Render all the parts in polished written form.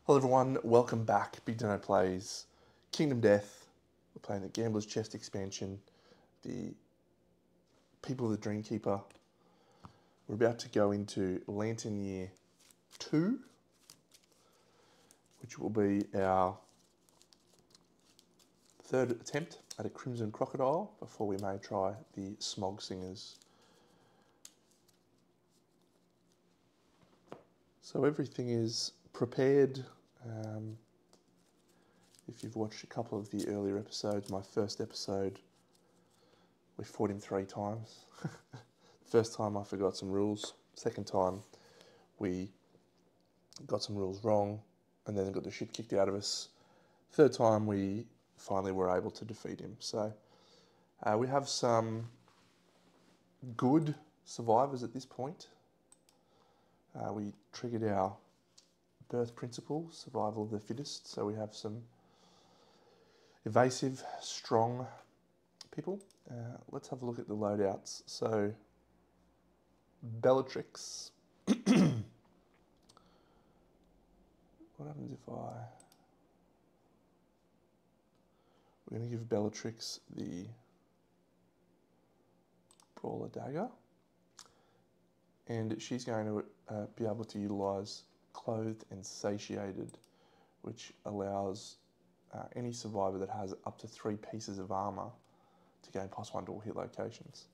Hello everyone, welcome back. BigDenoPlays, Kingdom Death. We're playing the Gambler's Chest expansion, the people of the Dreamkeeper. We're about to go into Lantern Year 2, which will be our third attempt at a Crimson Crocodile before we may try the Smog Singers. So everything is prepared. If you've watched a couple of the earlier episodes, my first episode, we fought him 3 times. First time I forgot some rules. Second time we got some rules wrong and then got the shit kicked out of us. Third time we finally were able to defeat him. So we have some good survivors at this point. We triggered our birth principle, survival of the fittest, so we have some evasive, strong people. Let's have a look at the loadouts. So, Bellatrix. What happens if we're going to give Bellatrix the Brawler Dagger, and she's going to be able to utilise Clothed and Satiated, which allows any survivor that has up to 3 pieces of armour to gain +1 to all hit locations,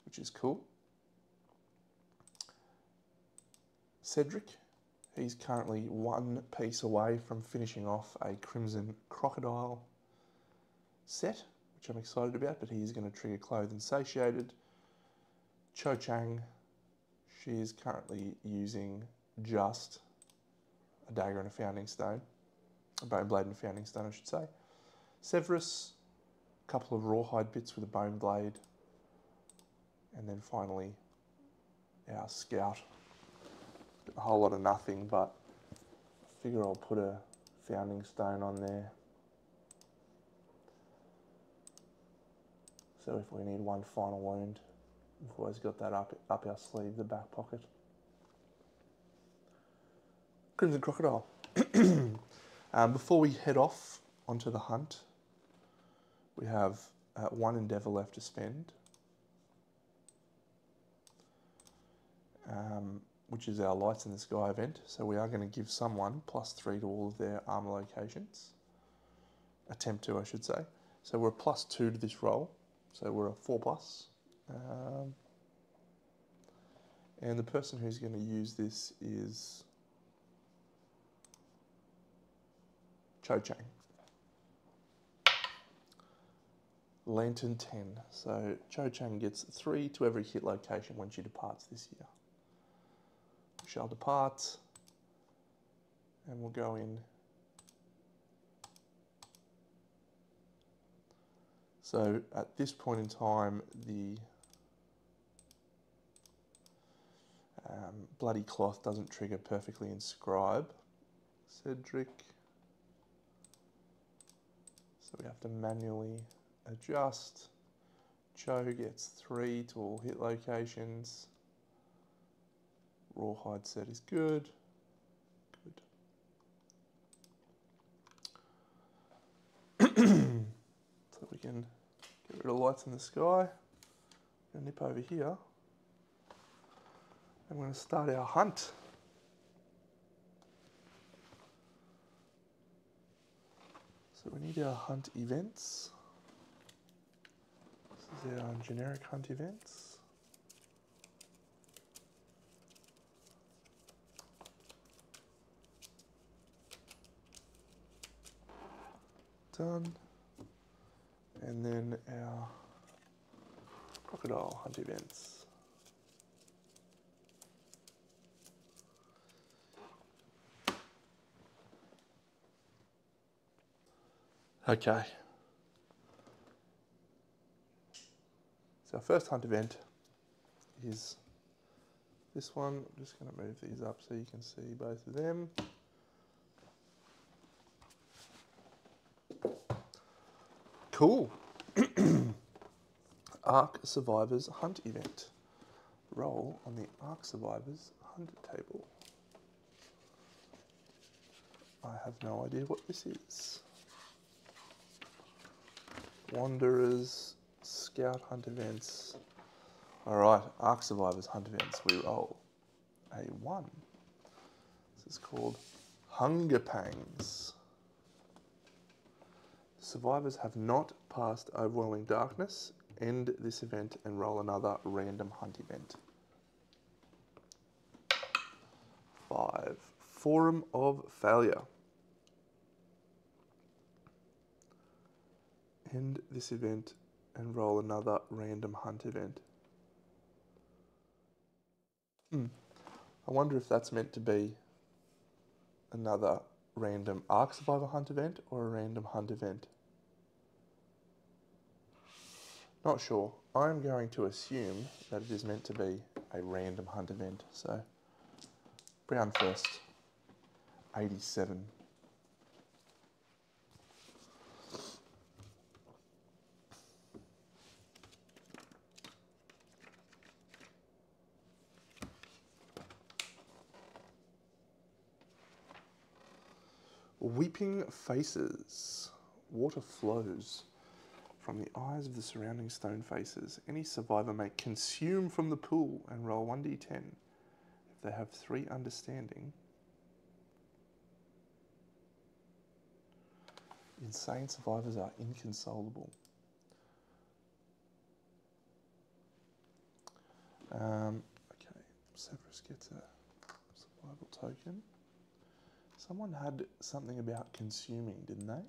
which is cool. Cedric, he's currently 1 piece away from finishing off a Crimson Crocodile set, which I'm excited about, but he is going to trigger Clothed and Satiated. Cho Chang, she is currently using just a dagger and a founding stone, a bone blade and a founding stone, I should say. Severus, a couple of rawhide bits with a bone blade, and then finally our scout. A whole lot of nothing, but I figure I'll put a founding stone on there. So if we need one final wound, we've always got that up our sleeve, the back pocket. Crimson Crocodile. Before we head off onto the hunt, we have 1 endeavour left to spend, which is our Lights in the Sky event. So we are going to give someone +3 to all of their armour locations. Attempt to, I should say. So we're a +2 to this roll. So we're a 4+. And the person who's going to use this is Cho Chang. Lantern 10. So Cho Chang gets 3 to every hit location when she departs this year. We shall depart, and we'll go in. So at this point in time, the Bloody Cloth doesn't trigger perfectly in Scribe. Cedric. So we have to manually adjust. Cho gets 3 to all hit locations. Rawhide set is good. Good. So we can get rid of Lights in the Sky. I'm going to nip over here. I'm going to start our hunt. So we need our hunt events. This is our generic hunt events. Done. And then our crocodile hunt events. Okay. So our first hunt event is this one. I'm just going to move these up so you can see both of them. Cool. Ark Survivors Hunt event. Roll on the Ark Survivors Hunt table. I have no idea what this is. Wanderers, Scout Hunt Events. Alright, Ark Survivors Hunt Events. We roll a 1. This is called Hunger Pangs. The survivors have not passed overwhelming darkness. End this event and roll another random hunt event. 5. Forum of Failure. End this event and roll another random hunt event. I wonder if that's meant to be another random Ark Survivor hunt event or a random hunt event. Not sure. I'm going to assume that it is meant to be a random hunt event. So, Brown first. 87. Weeping Faces. Water flows from the eyes of the surrounding stone faces. Any survivor may consume from the pool and roll 1d10. If they have 3 understanding, insane survivors are inconsolable. Okay, Severus gets a survival token. Someone had something about consuming, didn't they?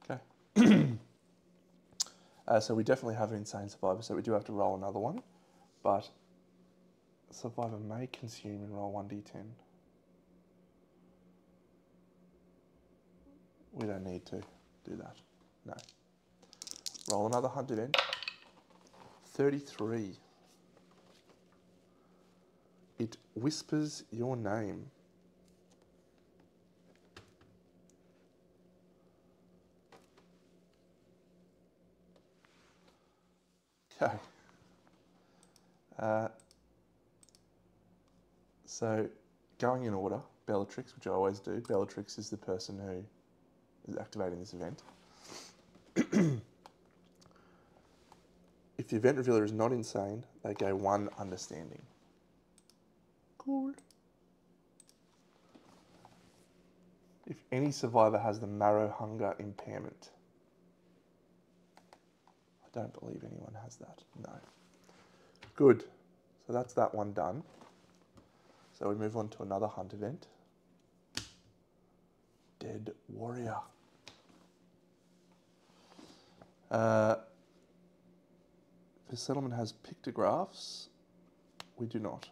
Okay. So we definitely have an insane survivor, so we do have to roll another one. But a survivor may consume and roll 1d10. We don't need to do that. No. Roll another hunt event. 33. It whispers your name. Okay. So, going in order, Bellatrix, which I always do. Bellatrix is the person who is activating this event. If the event revealer is not insane, they go 1 understanding. Cool. If any survivor has the marrow hunger impairment. I don't believe anyone has that. No. Good. So that's that one done. So we move on to another hunt event. Dead Warrior. The settlement has pictographs. We do not.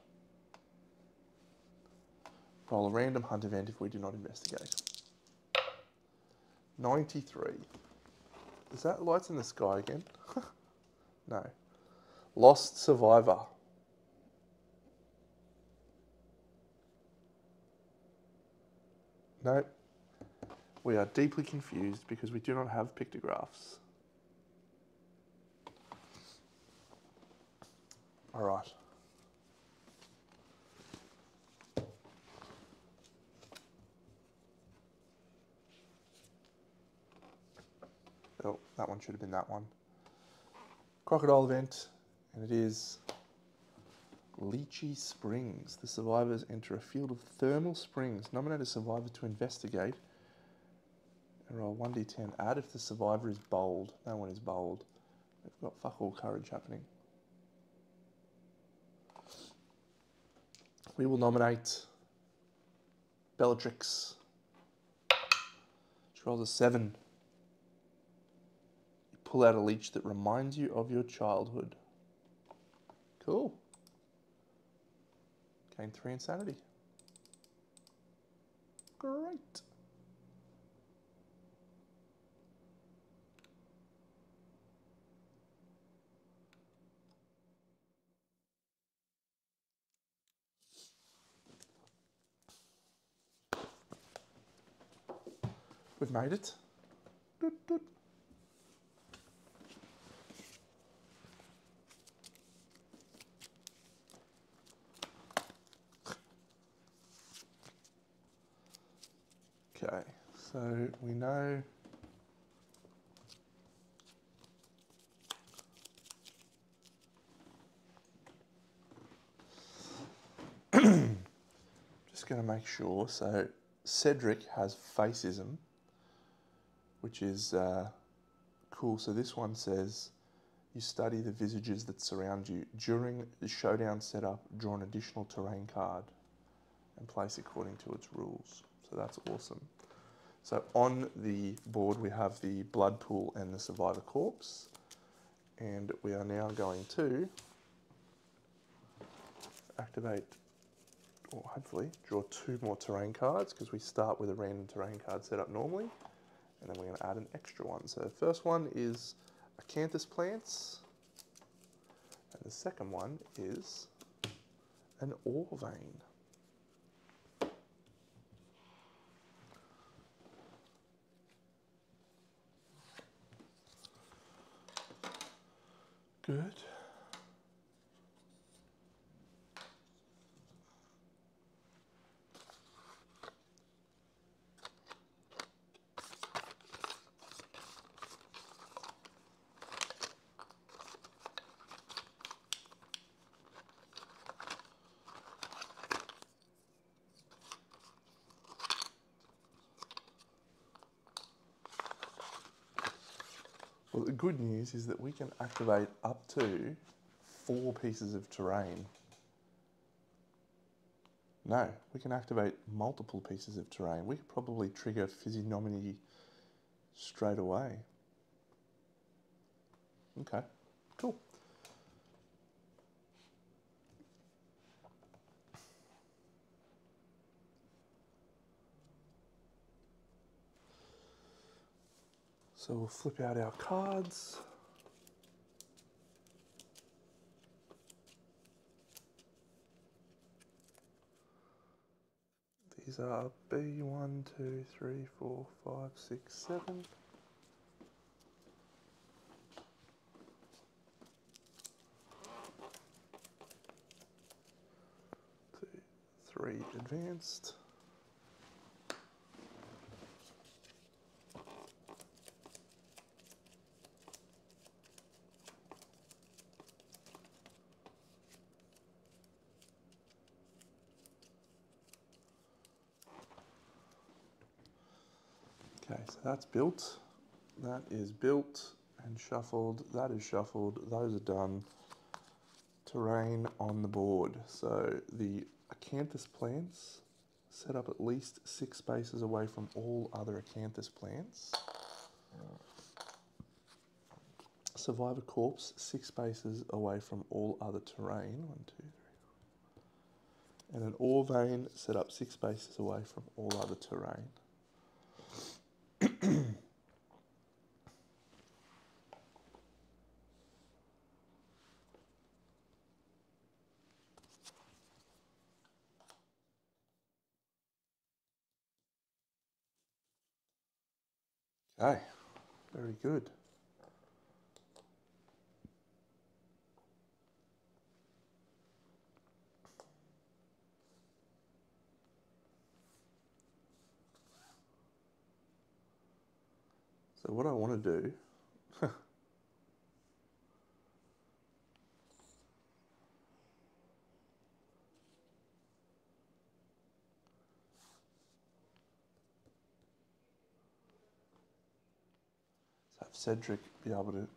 Roll a random hunt event if we do not investigate. 93. Is that Lights in the Sky again? No. Lost Survivor. No. We are deeply confused because we do not have pictographs. All right. Oh, that one should have been that one. Crocodile event, and it is Lychee Springs. The survivors enter a field of thermal springs. Nominate a survivor to investigate and roll 1d10. Add if the survivor is bold. No one is bold. They've got fuck all courage happening. We will nominate Bellatrix. She rolls a 7. You pull out a leech that reminds you of your childhood. Cool. Gain 3 insanity. Great. We've made it. Doot, doot. Okay, so we know just going to make sure. So Cedric has facism, which is cool. So this one says, you study the visages that surround you. During the showdown setup, draw an additional terrain card and place according to its rules. So that's awesome. So on the board we have the blood pool and the survivor corpse, and we are now going to activate, or hopefully draw 2 more terrain cards, because we start with a random terrain card set up normally, and then we're going to add an extra one. So the first one is acanthus plants, and the second one is an ore vein. Good. Well, the good news is that we can activate up to 4 pieces of terrain. No, we can activate multiple pieces of terrain. We could probably trigger physiognomy straight away. Okay, cool. So we'll flip out our cards. These are B1, 2, 3, 4, 5, 6, 7. 2, 3 advanced. Okay, so that's built. That is built and shuffled. That is shuffled. Those are done. Terrain on the board. So the acanthus plants set up at least 6 spaces away from all other acanthus plants. Survivor corpse 6 spaces away from all other terrain. 1, 2, 3. And an ore vein set up 6 spaces away from all other terrain. Okay, very good. So what I want to do, is have Cedric be able to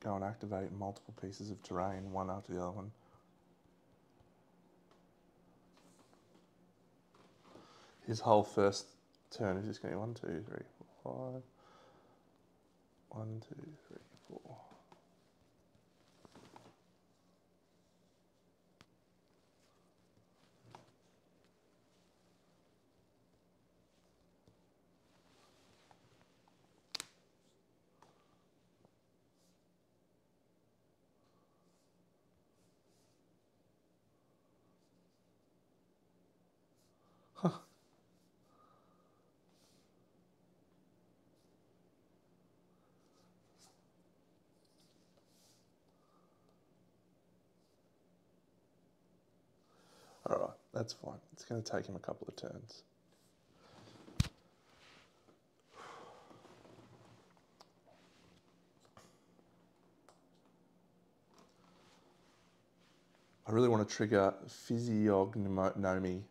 go and activate multiple pieces of terrain, one after the other one. His whole first turn is just going to be 1, 2, 3, 4, 5. 1, 2, 3, 4. That's fine. It's going to take him a couple of turns. I really want to trigger physiognomy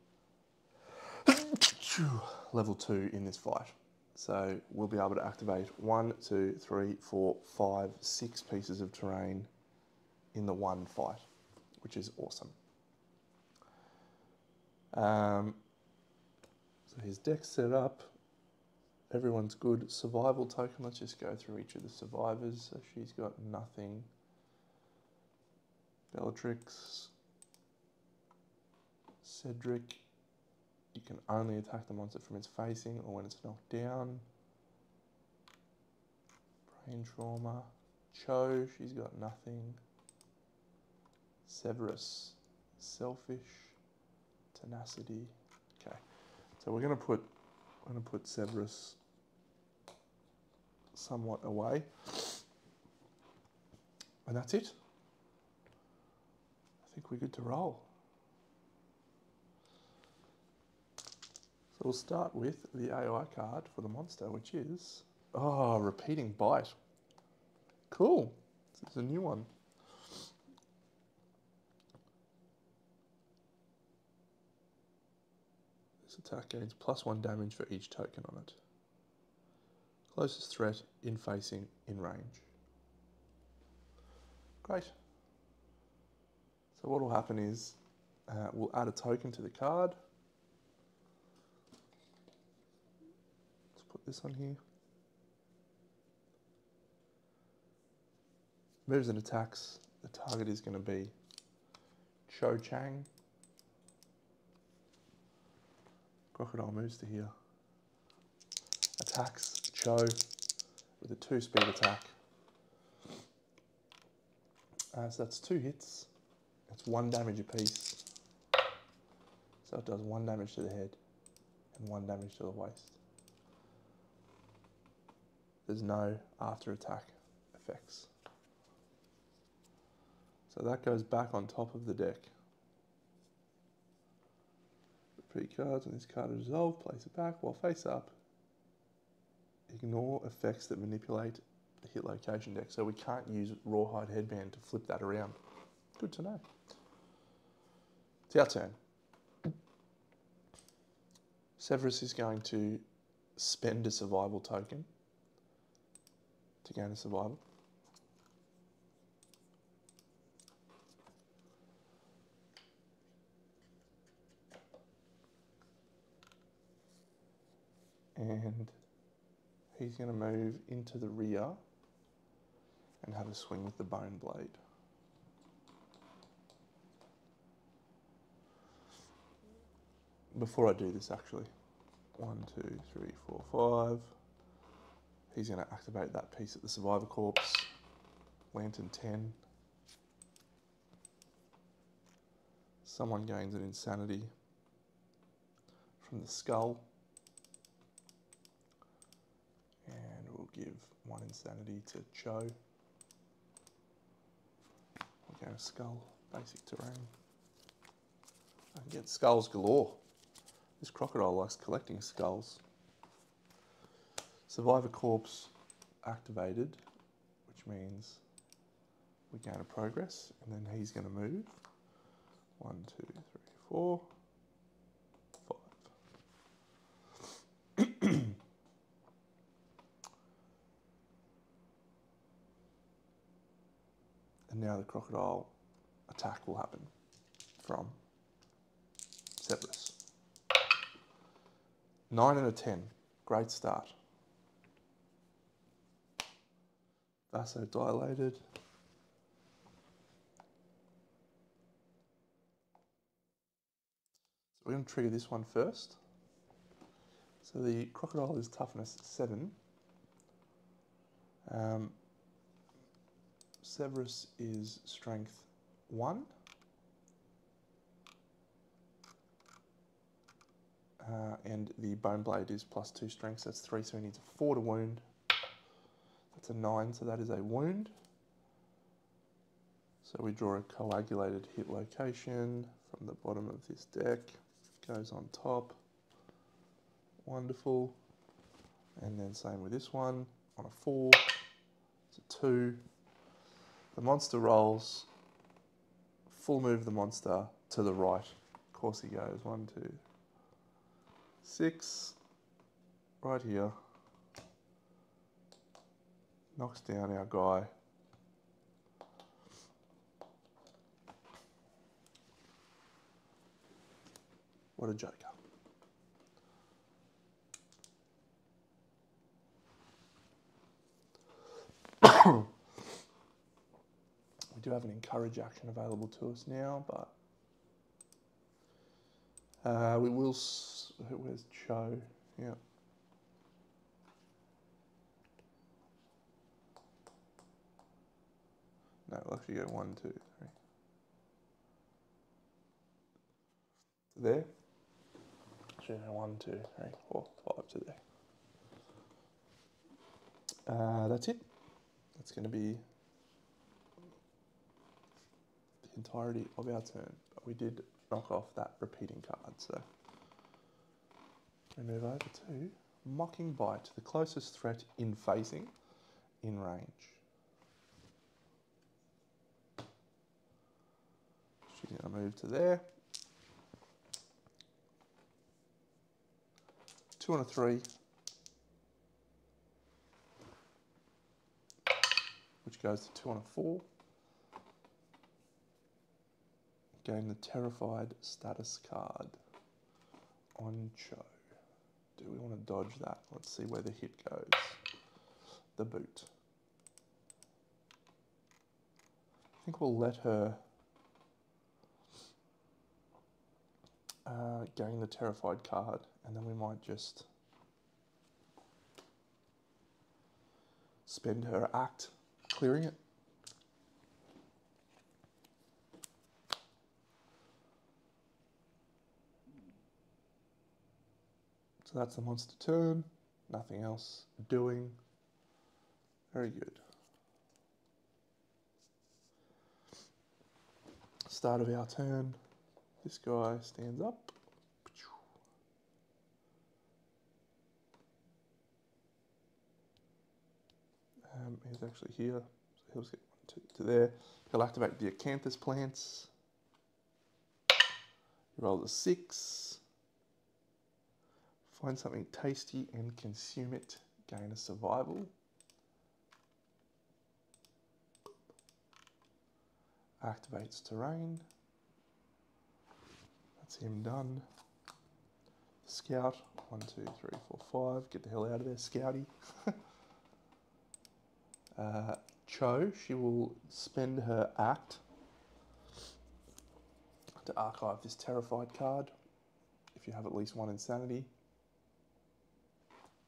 level 2 in this fight. So we'll be able to activate 1, 2, 3, 4, 5, 6 pieces of terrain in the one fight, which is awesome. So his deck's set up. Everyone's good. Survival token. Let's just go through each of the survivors. So she's got nothing. Bellatrix. Cedric. You can only attack the monster from its facing or when it's knocked down. Brain trauma. Cho. She's got nothing. Severus. Selfish. Tenacity. Okay. So we're going to put Severus somewhat away. And that's it. I think we're good to roll. So we'll start with the AI card for the monster, which is, oh, repeating bite. Cool. This is a new one. This attack gains +1 damage for each token on it. Closest threat in facing in range. Great. So what will happen is we'll add a token to the card. Let's put this on here. Moves and attacks. The target is going to be Cho Chang. Crocodile moves to here. Attacks Cho with a 2-speed attack. So that's 2 hits. It's 1 damage apiece. So it does 1 damage to the head and 1 damage to the waist. There's no after attack effects. So that goes back on top of the deck. Repeat cards when this card is resolved, place it back while face up. Ignore effects that manipulate the hit location deck. So we can't use Rawhide Headband to flip that around. Good to know. It's our turn. Severus is going to spend a survival token to gain a survival. And he's going to move into the rear and have a swing with the bone blade. Before I do this, actually, 1, 2, 3, 4, 5. He's going to activate that piece at the survivor corpse. Lantern 10. Someone gains an insanity from the skull. And we'll give 1 insanity to Cho. We'll go skull, basic terrain. I can get skulls galore. This crocodile likes collecting skulls. Survivor corpse activated, which means we gain a progress, and then he's going to move. 1, 2, 3, 4, 5. And now the crocodile attack will happen from Severus. 9 and a 10. Great start. Vasodilated. So we're going to trigger this one first. So the crocodile is toughness 7. Severus is strength 1. And the bone blade is +2 strength, so that's 3, so he needs a 4 to wound. That's a 9, so that is a wound. So we draw a coagulated hit location from the bottom of this deck. Goes on top. Wonderful. And then same with this one. On a 4, it's a 2. The monster rolls. Full move the monster to the right. Of course he goes. 1, 2, 6. Right here. Knocks down our guy. What a joker. We do have an encourage action available to us now, but we will. Where's Cho? Yeah. No, we'll actually go 1, 2, 3. To there. Actually, no, 1, 2, 3, 4, 5 to there. That's it. That's going to be the entirety of our turn. But we did knock off that repeating card, so we move over to Mocking Bite, the closest threat in facing, in range. She's going to move to there. 2 and a 3, which goes to 2 and a 4. Gain the Terrified status card on Cho. Do we want to dodge that? Let's see where the hit goes. The boot. I think we'll let her gain the Terrified card, and then we might just spend her act clearing it. So that's the monster turn. Nothing else doing. Very good. Start of our turn. This guy stands up. He's actually here. So he'll get 1, 2 to there. He'll activate the Acanthus plants. He rolls a 6. Find something tasty and consume it. Gain a survival. Activates terrain. That's him done. Scout. 1, 2, 3, 4, 5. Get the hell out of there, Scouty. Cho, she will spend her act to archive this Terrified card. If you have at least 1 insanity,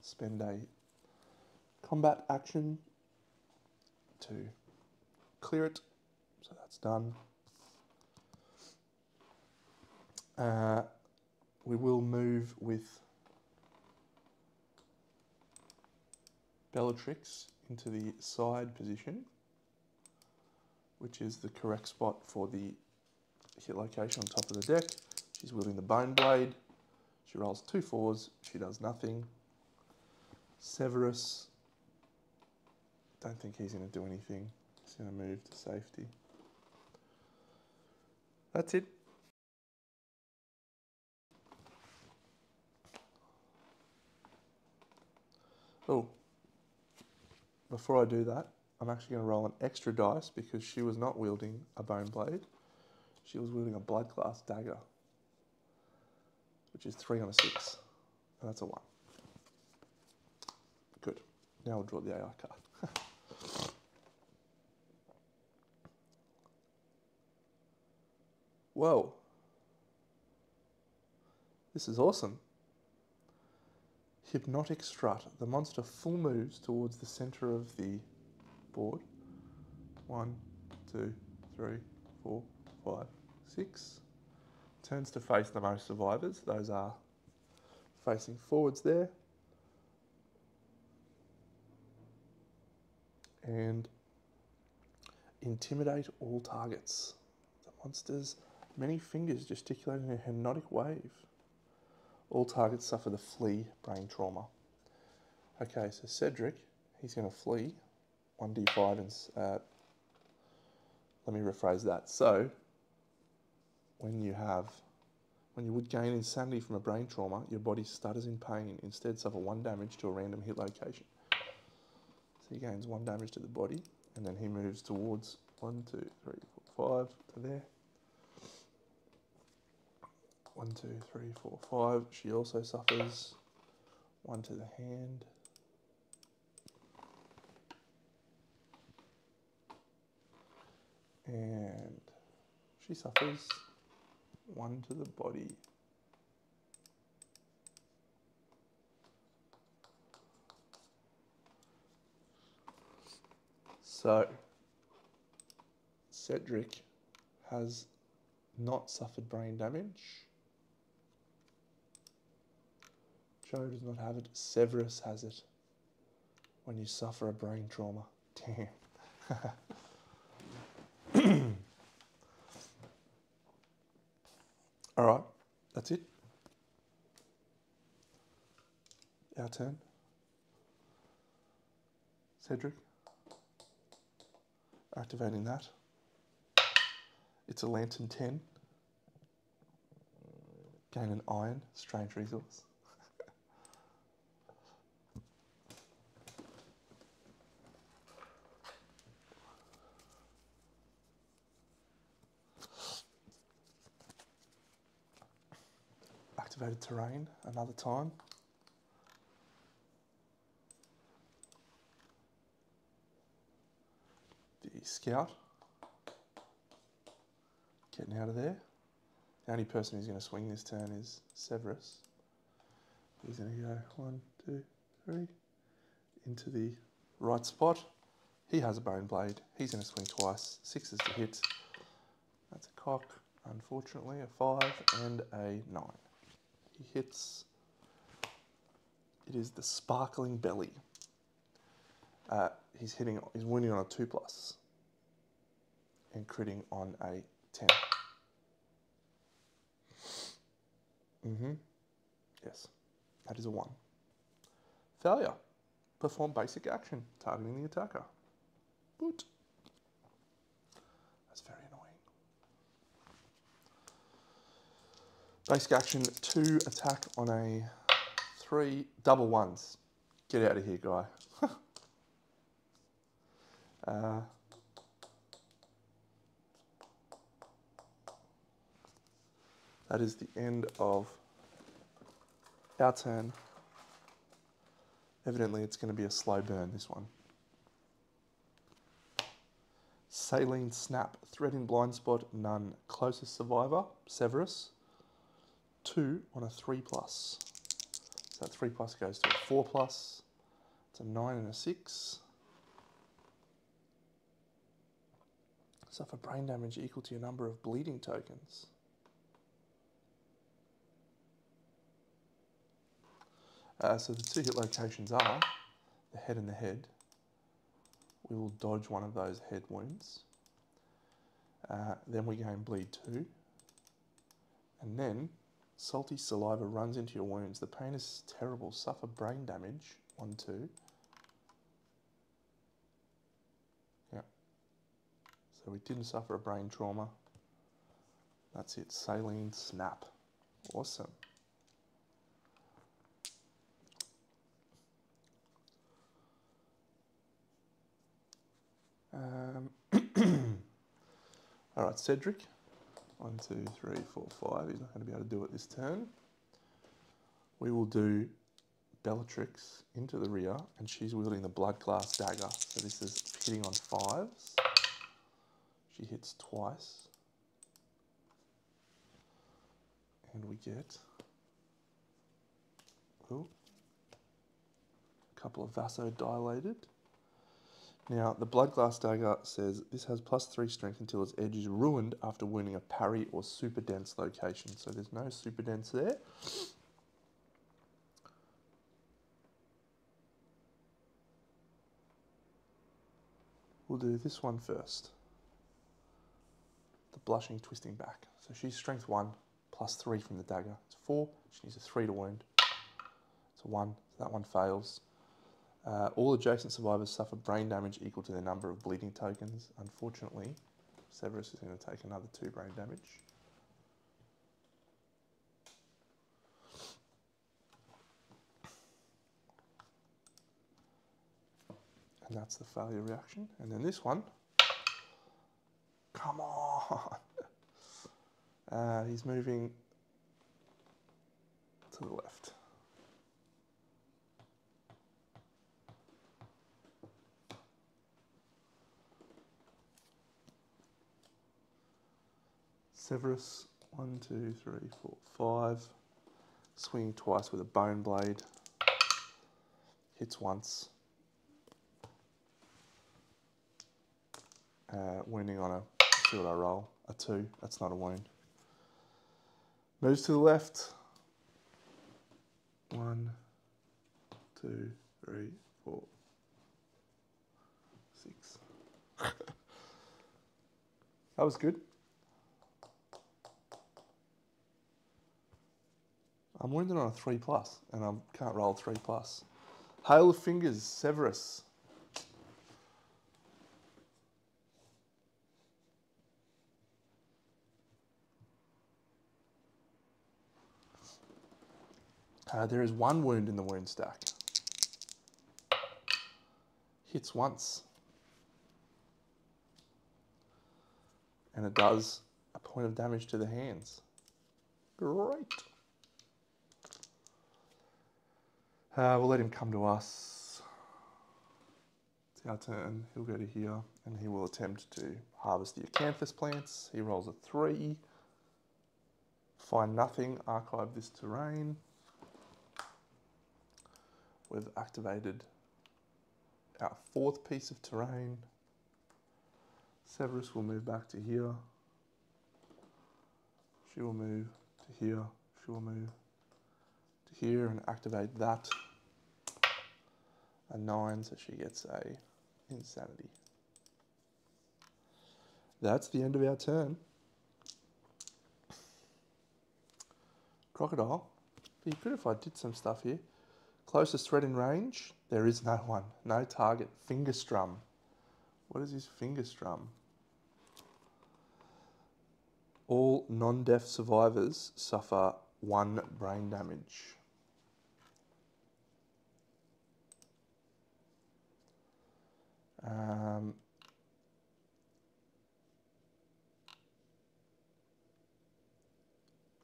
spend a combat action to clear it. So that's done. We will move with Bellatrix into the side position, which is the correct spot for the hit location on top of the deck. She's wielding the Bone Blade. She rolls 2 4s. She does nothing. Severus. Don't think he's going to do anything. He's going to move to safety. That's it. Oh, before I do that, I'm actually going to roll an extra dice because she was not wielding a Bone Blade. She was wielding a Blood Glass Dagger, which is 3 on a 6. And that's a 1. Good. Now we'll draw the AI card. Whoa. This is awesome. Hypnotic Strut. The monster full moves towards the center of the board. 1, 2, 3, 4, 5, 6. Turns to face the most survivors. Those are facing forwards there. And intimidate all targets. The monsters Many fingers gesticulating in a hypnotic wave. All targets suffer the flee brain trauma. Okay, so Cedric, he's going to flee 1d5 and let me rephrase that. So, when you would gain insanity from a brain trauma, your body stutters in pain. Instead, suffer 1 damage to a random hit location. So he gains 1 damage to the body, and then he moves towards 1, 2, 3, 4, 5 to there. 1, 2, 3, 4, 5. She also suffers 1 to the hand. And she suffers 1 to the body. So, Cedric has not suffered brain damage. Joe does not have it. Severus has it. When you suffer a brain trauma. Damn. All right, that's it. Our turn. Cedric. Activating that. It's a Lantern 10. Gain an iron, strange resource. Activated terrain another time. The scout. Getting out of there. The only person who's going to swing this turn is Severus. He's going to go 1, 2, 3 into the right spot. He has a bone blade. He's going to swing twice. 6s to hit. That's a cock. Unfortunately, a 5 and a 9. He hits. It is the sparkling belly. He's winning on a 2+ and critting on a 10. Yes, that is a 1. Failure. Perform basic action, targeting the attacker. Boot. That's very annoying. Basic action, 2 attack on a 3, double 1s. Get out of here, guy. That is the end of our turn. Evidently, it's going to be a slow burn, this one. Saline Snap, threat in blind spot, none. Closest survivor, Severus, 2 on a 3+. So that 3+ goes to a 4+. It's a 9 and a 6. Suffer brain damage equal to your number of bleeding tokens. So the 2 hit locations are the head and the head. We will dodge one of those head wounds. Then we gain bleed 2. And then salty saliva runs into your wounds. The pain is terrible. Suffer brain damage. 1, 2. Yeah. So we didn't suffer a brain trauma. That's it. Saline Snap. Awesome. All right, Cedric. 1, 2, 3, 4, 5. He's not going to be able to do it this turn. We will do Bellatrix into the rear, and she's wielding the blood glass dagger. So this is hitting on 5s. She hits twice. And we get a couple of vasodilated. Now, the blood glass dagger says this has +3 strength until its edge is ruined after wounding a parry or super dense location. So there's no super dense there. We'll do this one first. The blushing, twisting back. So she's strength 1, plus 3 from the dagger. It's 4. She needs a 3 to wound. It's a 1. So that one fails. All adjacent survivors suffer brain damage equal to their number of bleeding tokens. Unfortunately, Severus is going to take another 2 brain damage. And that's the failure reaction. And then this one, come on. He's moving to the left. Severus, 1, 2, 3, 4, 5. Swinging twice with a bone blade. Hits once. Wounding on a, see what I roll, a 2. That's not a wound. Moves to the left. 1, 2, 3, 4, 6. That was good. I'm wounded on a 3+, and I can't roll 3+. Hail of Fingers, Severus. There is 1 wound in the wound stack. Hits once. And it does a point of damage to the hands. Great. We'll let him come to us. It's our turn. He'll go to here and he will attempt to harvest the acanthus plants. He rolls a 3. Find nothing. Archive this terrain. We've activated our 4th piece of terrain. Severus will move back to here. She will move to here. She will move to here and activate that. A 9, so she gets a insanity. That's the end of our turn. Crocodile. Be good if I did some stuff here. Closest threat in range, there is no one. No target. Finger strum. What is his finger strum? All non-deaf survivors suffer 1 brain damage.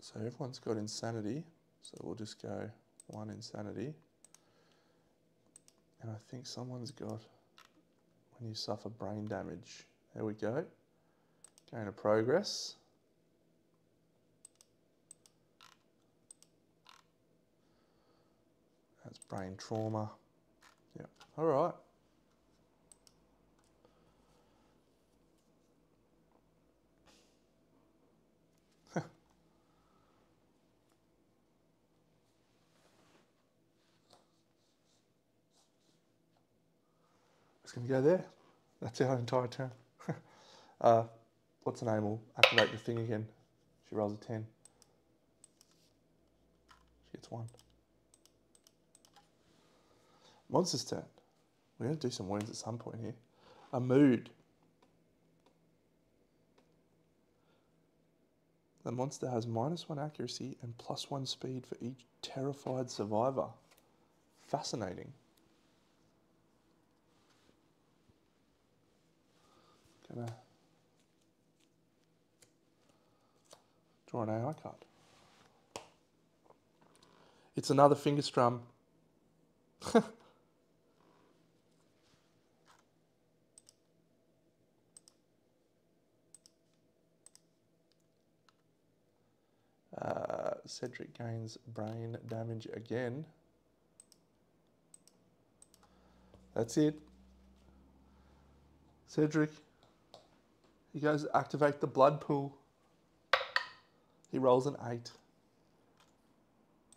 So everyone's got insanity. So we'll just go 1 insanity. And I think someone's got when you suffer brain damage. There we go. Gain a progress. That's brain trauma. Yeah. All right. It's going to go there. That's our entire turn. What's the name? We'll activate the thing again. She rolls a 10. She gets 1. Monster's turn. We're going to do some wounds at some point here. A mood. The monster has -1 accuracy and +1 speed for each terrified survivor. Fascinating. Gonna draw an AI card. It's another finger strum. Cedric gains brain damage again. That's it. Cedric, he goes to activate the blood pool. He rolls an 8.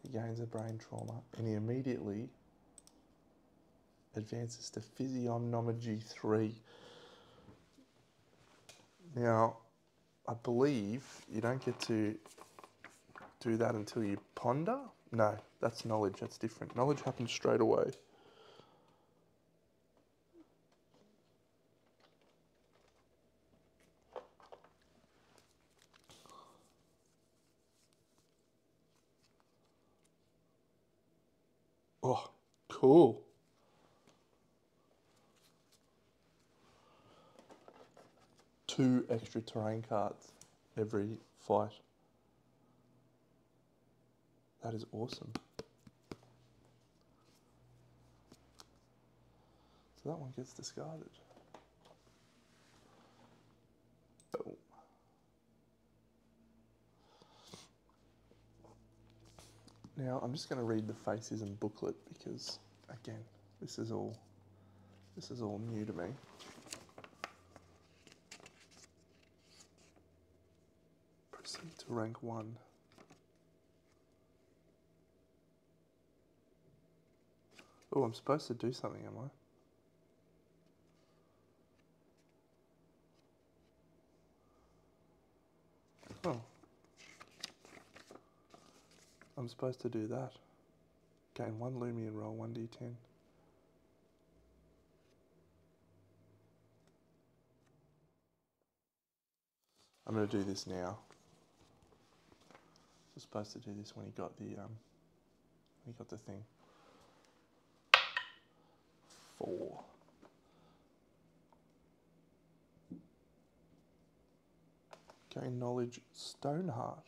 He gains a brain trauma and he immediately advances to Physiognomy 3. Now, I believe you don't get to do that until you ponder. No, that's knowledge, that's different. Knowledge happens straight away. Oh, cool. Two extra terrain cards every fight. That is awesome. So that one gets discarded. Oh. Now I'm just going to read the faces and booklet because, again, this is all new to me. Proceed to rank 1. Oh, I'm supposed to do something, am I? Oh. I'm supposed to do that. Gain 1 Lumi and roll 1d10. I'm going to do this now. I was supposed to do this when he got the thing. 4. Gain knowledge, Stoneheart.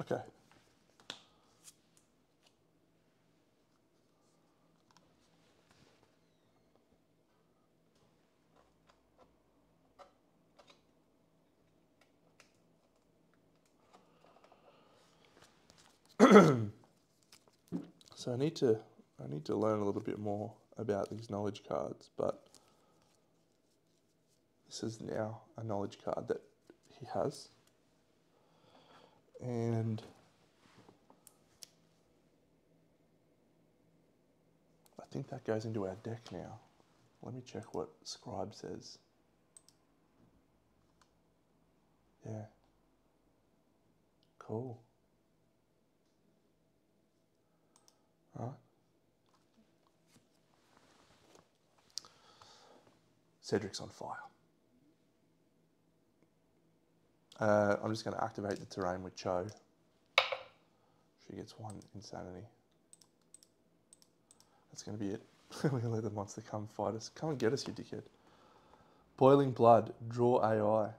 Okay. So I need to learn a little bit more about these knowledge cards, but this is now a knowledge card that he has. And I think that goes into our deck now. Let me check what Scribe says. Yeah. Cool. All right. Cedric's on fire. I'm just going to activate the terrain with Cho. She gets 1 insanity. That's going to be it. We're going to let the monster come fight us. Come and get us, you dickhead. Boiling Blood, draw AI.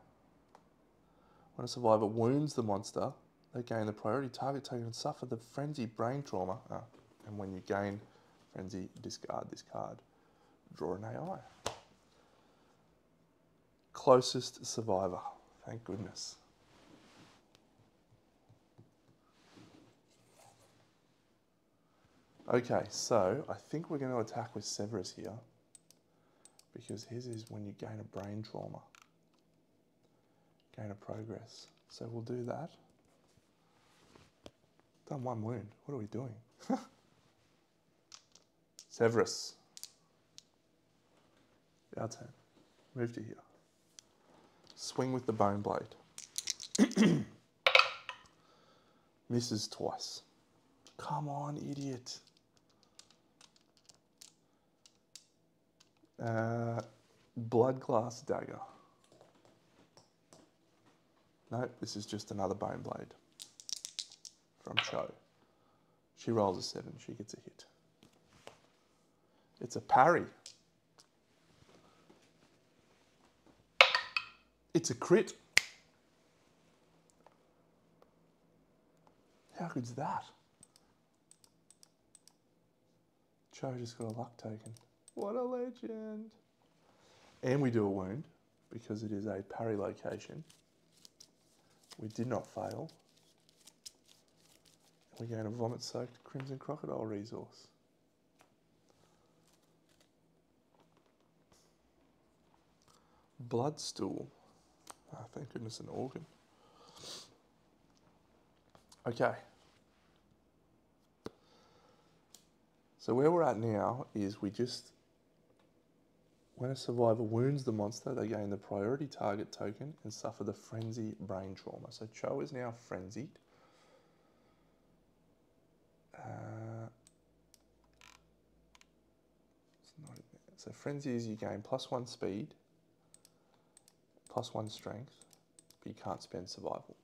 When a survivor wounds the monster, they gain the priority target token and suffer the frenzy brain trauma. And when you gain frenzy, discard this card. Draw an AI. Closest survivor. Thank goodness. Okay, so I think we're going to attack with Severus here, because his is when you gain a brain trauma. Gain a progress. So we'll do that. Done 1 wound. What are we doing? Severus. Our turn. Move to here. Swing with the bone blade. Misses twice. Come on, idiot. Blood glass dagger. No, this is just another bone blade from Cho. She rolls a 7, she gets a hit. It's a parry. It's a crit. How good's that? Cho just got a luck token. What a legend. And we do a wound because it is a parry location. We did not fail. We're going to vomit-soaked Crimson Crocodile resource. Blood stool. Oh, thank goodness, an organ. Okay. So where we're at now is we just, when a survivor wounds the monster, they gain the priority target token and suffer the frenzy brain trauma. So Cho is now frenzied. So frenzy is you gain +1 speed, +1 strength, but you can't spend survival.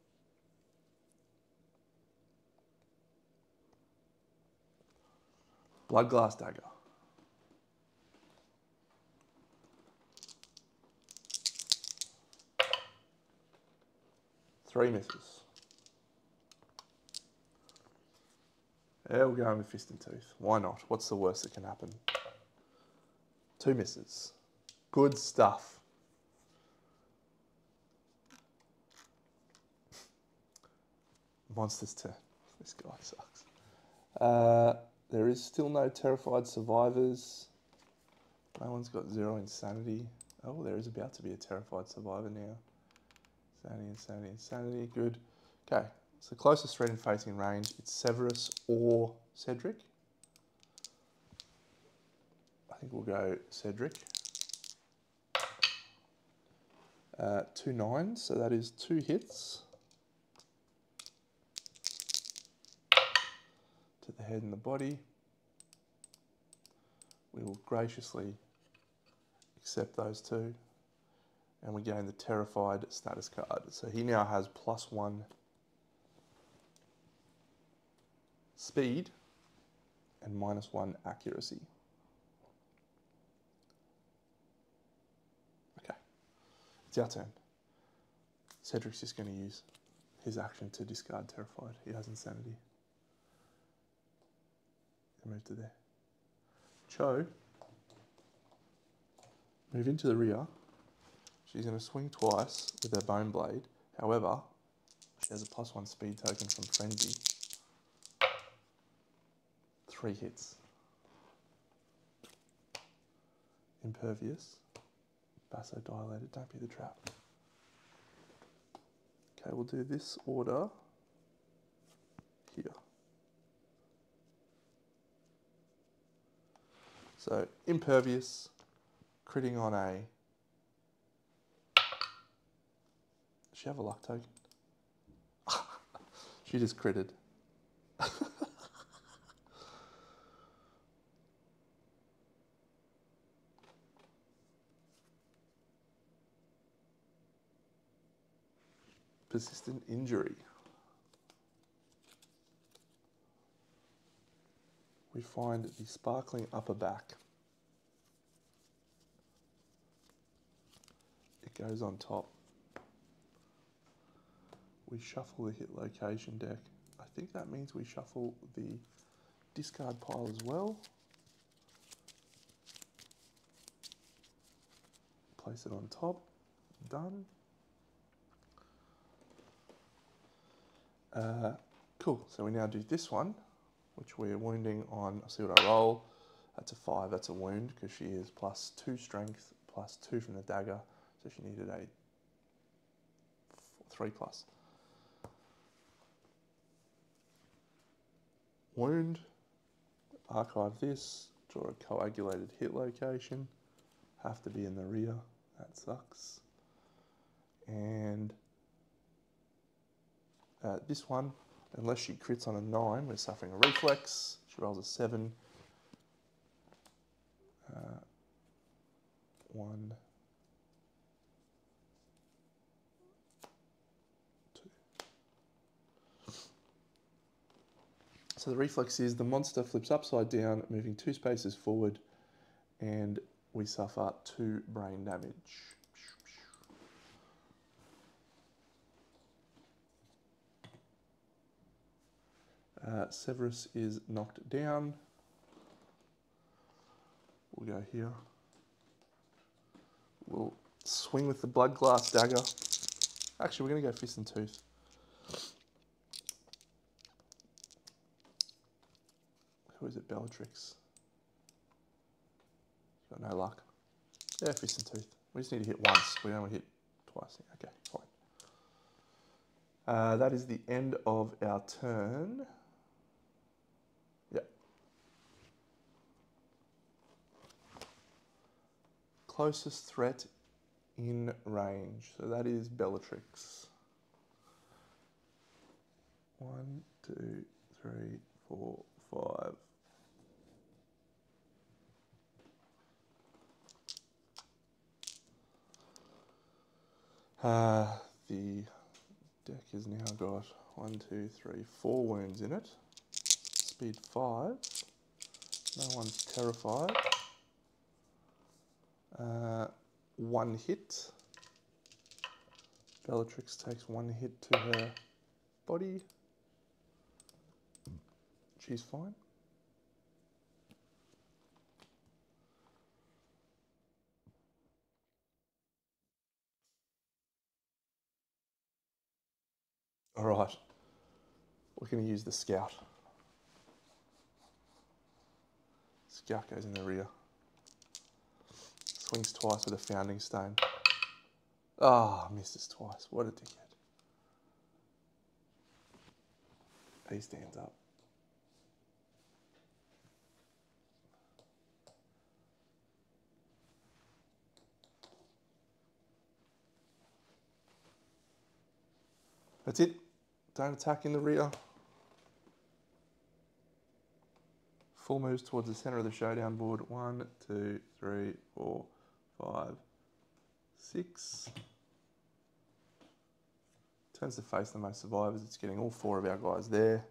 Bloodglass dagger. Three misses. Yeah, we'll go with fist and tooth. Why not? What's the worst that can happen? 2 misses. Good stuff. Monster's turn. This guy sucks. There is still no terrified survivors. No one's got 0 insanity. Oh, there is about to be a terrified survivor now. Insanity, insanity, insanity. Good. Okay, so closest threat in facing range, it's Severus or Cedric. I think we'll go Cedric. 2 9s, so that is 2 hits. To the head and the body. We will graciously accept those 2. And we gain the Terrified status card. So he now has +1 speed and -1 accuracy. Okay, it's our turn. Cedric's just going to use his action to discard Terrified. He has insanity. And move to there. Cho, move into the rear. She's going to swing twice with her bone blade. However, she has a +1 speed token from Frenzy. 3 hits. Impervious. Vasodilated. Don't be the trap. Okay, we'll do this order here. So, impervious, critting on a... Does she have a luck token? She just critted. Persistent injury. We find the sparkling upper back. It goes on top. We shuffle the hit location deck. I think that means we shuffle the discard pile as well. Place it on top. Done. Cool, so we now do this one, which we're wounding on. I'll see what I roll. That's a 5, that's a wound, because she is +2 strength, +2 from the dagger, so she needed a 3+. Wound, archive this, draw a coagulated hit location, have to be in the rear, that sucks. And this one, unless she crits on a 9, we're suffering a reflex. She rolls a 7. 1, 2. So the reflex is the monster flips upside down, moving 2 spaces forward, and we suffer 2 brain damage. Severus is knocked down. We'll go here. We'll swing with the blood glass dagger. Actually, we're going to go fist and tooth. Who is it? Bellatrix. Got no luck. Yeah, fist and tooth. We just need to hit once. We don't want to hit twice. Okay, fine. That is the end of our turn. Yep. Closest threat in range. So that is Bellatrix. 1, 2, 3, 4, 5. The deck has now got 1, 2, 3, 4 wounds in it. Speed 5. No one's terrified. 1 hit. Bellatrix takes 1 hit to her body. She's fine. All right, we're going to use the scout. Scout goes in the rear. Swings twice with a founding stone. Ah, misses twice. What a dickhead. He stands up. That's it. Don't attack in the rear. Full moves towards the center of the showdown board. 1, 2, 3, 4, 5, 6. Turns to face the most survivors. It's getting all 4 of our guys there.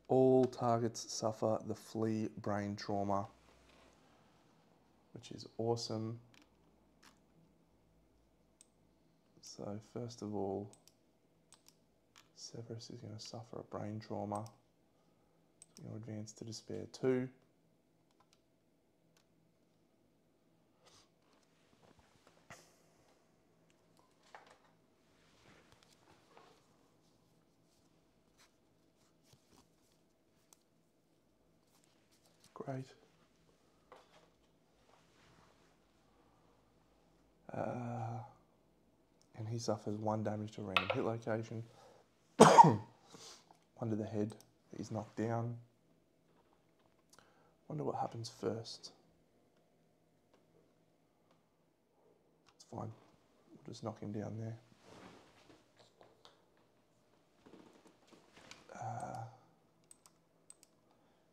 All targets suffer the flea brain trauma, which is awesome. So first of all, Severus is going to suffer a brain trauma. He's going to advance to despair 2. Great. And he suffers 1 damage to a random hit location. 1 to the head. He's knocked down. Wonder what happens first. It's fine. We'll just knock him down there.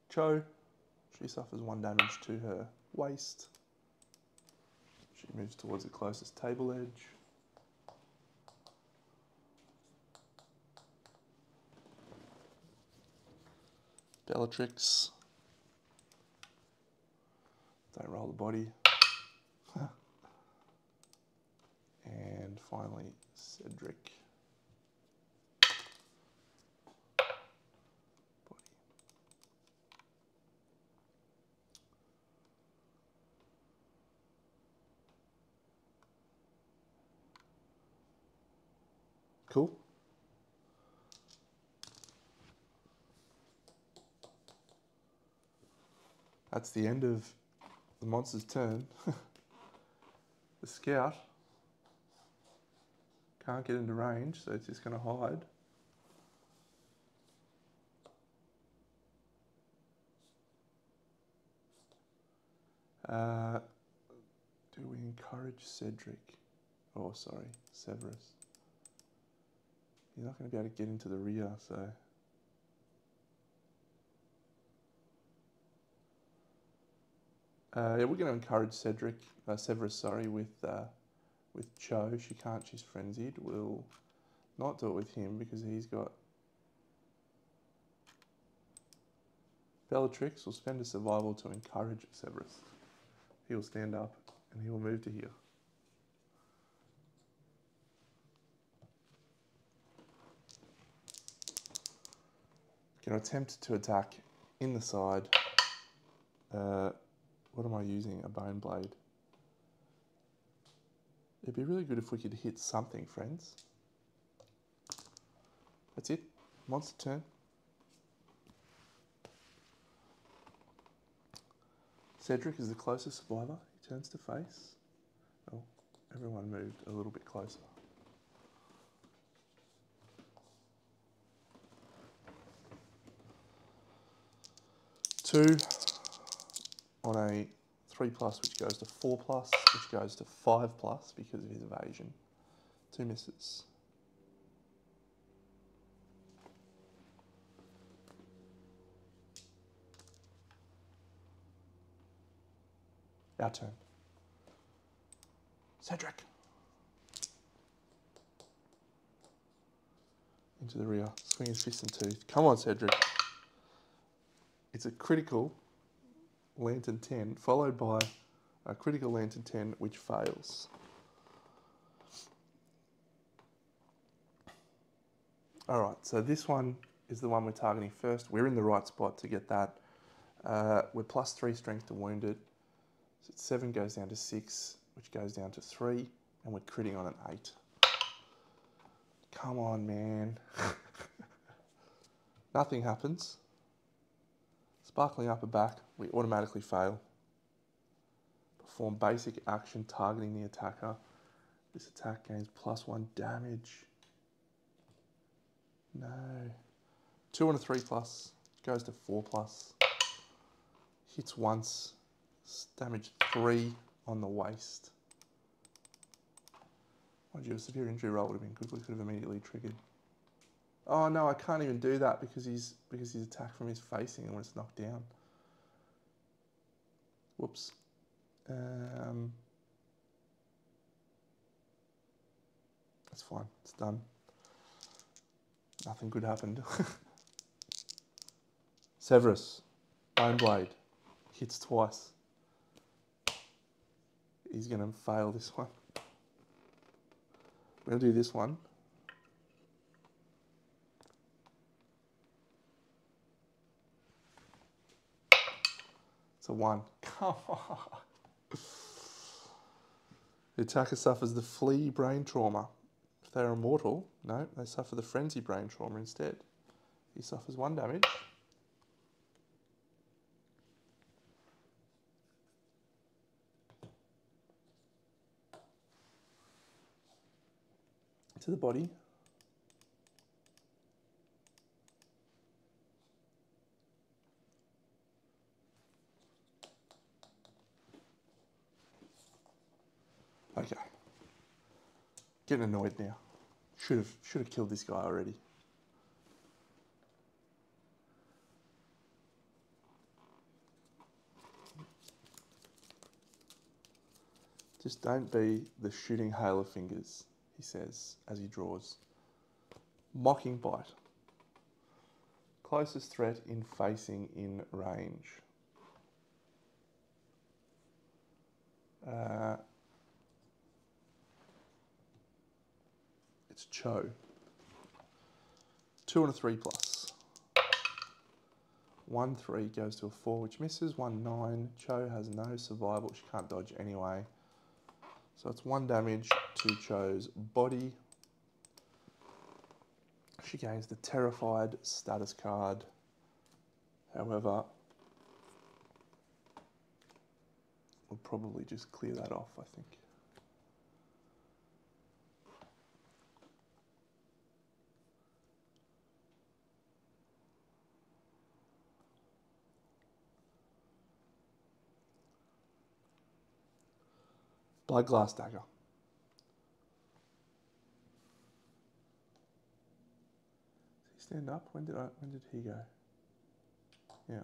Cho, she suffers 1 damage to her waist. She moves towards the closest table edge. Bellatrix. Don't roll the body. And finally, Cedric. Body. Cool. That's the end of the monster's turn. The scout can't get into range, so it's just going to hide. Do we encourage Cedric? Oh, sorry, Severus. He's not going to be able to get into the rear, so... yeah, we're going to encourage Severus, sorry, with Cho. She can't, she's frenzied. We'll not do it with him because he's got Bellatrix will spend a survival to encourage Severus. He will stand up and he will move to here. Can attempt to attack in the side. What am I using? A bone blade. It'd be really good if we could hit something, friends. That's it. Monster turn. Cedric is the closest survivor. He turns to face. Oh, everyone moved a little bit closer. Two on a 3+, which goes to 4+, which goes to 5+ because of his evasion. 2 misses. Our turn. Cedric. Into the rear. Swing his fist and tooth. Come on, Cedric. It's a critical Lantern 10, followed by a critical Lantern 10, which fails. Alright, so this one is the one we're targeting first. We're in the right spot to get that. We're +3 strength to wounded. So 7 goes down to 6, which goes down to 3, and we're critting on an 8. Come on, man. Nothing happens. Sparkling upper back, we automatically fail. Perform basic action targeting the attacker. This attack gains +1 damage. No. 2 on a 3+, goes to 4+. Hits once, damage 3 on the waist. Mind you, a severe injury roll would have been good. We could have immediately triggered. Oh no, I can't even do that because he's attacked from his facing and when it's knocked down. Whoops. That's fine. It's done. Nothing good happened. Severus, Bone Blade, hits twice. He's going to fail this one. We're going to do this one. It's a 1. Come on. The attacker suffers the flea brain trauma. If they're immortal, no, they suffer the frenzy brain trauma instead. He suffers 1 damage. To the body. Okay. Getting annoyed now. Should have killed this guy already. Just don't be the shooting hail of fingers, he says as he draws. Mocking bite. Closest threat in facing in range. It's Cho. 2 and a 3+. 1 3 goes to a 4, which misses. 1 9. Cho has no survival. She can't dodge anyway. So it's 1 damage to Cho's body. She gains the Terrified status card. However, we'll probably just clear that off, I think. Blood Glass Dagger. Does he stand up? When did he go? Yeah.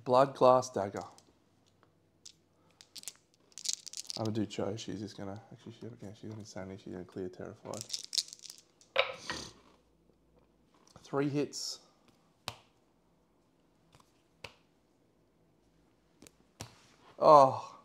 Blood Glass Dagger. I'm gonna do Cho. She's just gonna actually. She's gonna be sanity. She's gonna clear terrified. 3 hits. Oh.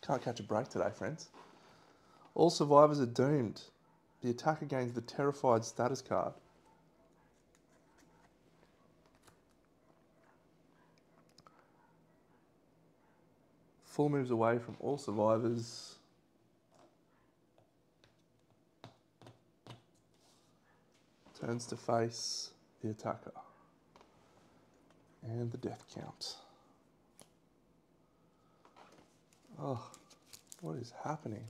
Can't catch a break today, friends. All survivors are doomed. The attacker gains the terrified status card. Full moves away from all survivors. Turns to face the attacker. And the death count. Oh, what is happening?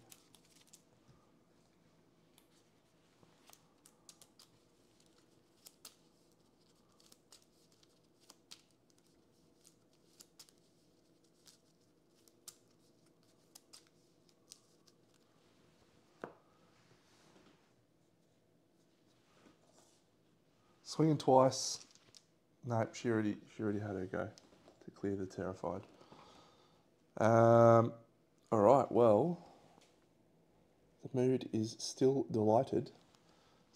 Swinging twice. Nope, she already had her go to clear the terrified. All right, well, the mood is still delighted.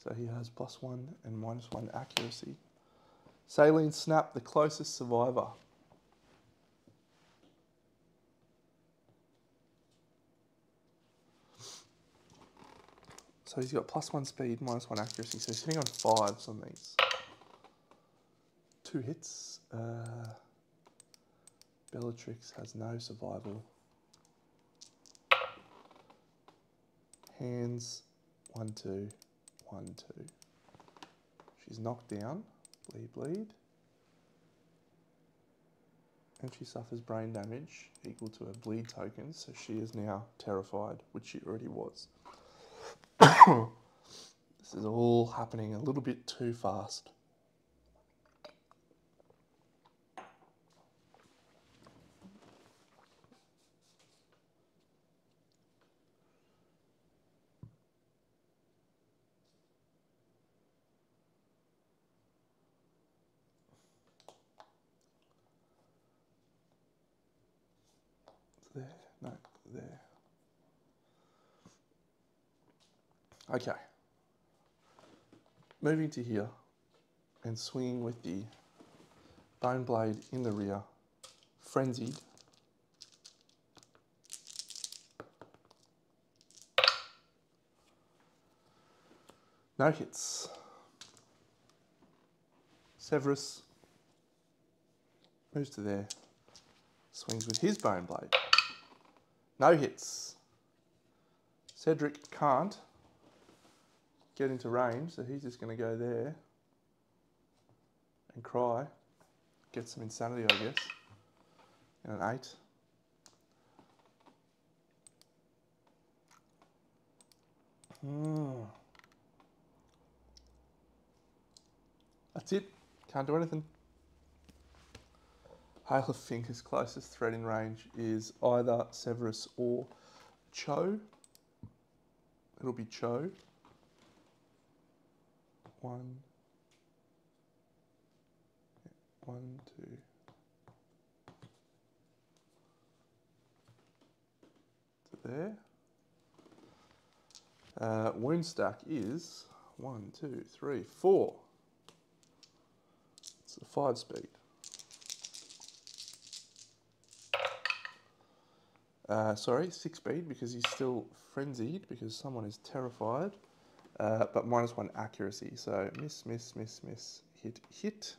So he has +1 and -1 accuracy. Saline Snap, the closest survivor. So he's got +1 speed, -1 accuracy. So he's sitting on 5s on these. 2 hits. Bellatrix has no survival. Hands, 1, 2, 1, 2. She's knocked down, bleed. And she suffers brain damage equal to her bleed tokens, so she is now terrified, which she already was. This is all happening a little bit too fast. There, no, there. Okay. Moving to here and swinging with the bone blade in the rear, frenzied. No hits. Severus moves to there, swings with his bone blade. No hits. Cedric can't get into range, so he's just going to go there and cry. Get some insanity, I guess. And an 8. That's it. Can't do anything. Hail of Fingers' closest threat in range is either Severus or Cho. It'll be Cho. 1, 1, 2. To there. Wound stack is 1, 2, 3, 4. It's a 5 speed. Sorry, 6 speed because he's still frenzied because someone is terrified. But -1 accuracy. So miss, hit.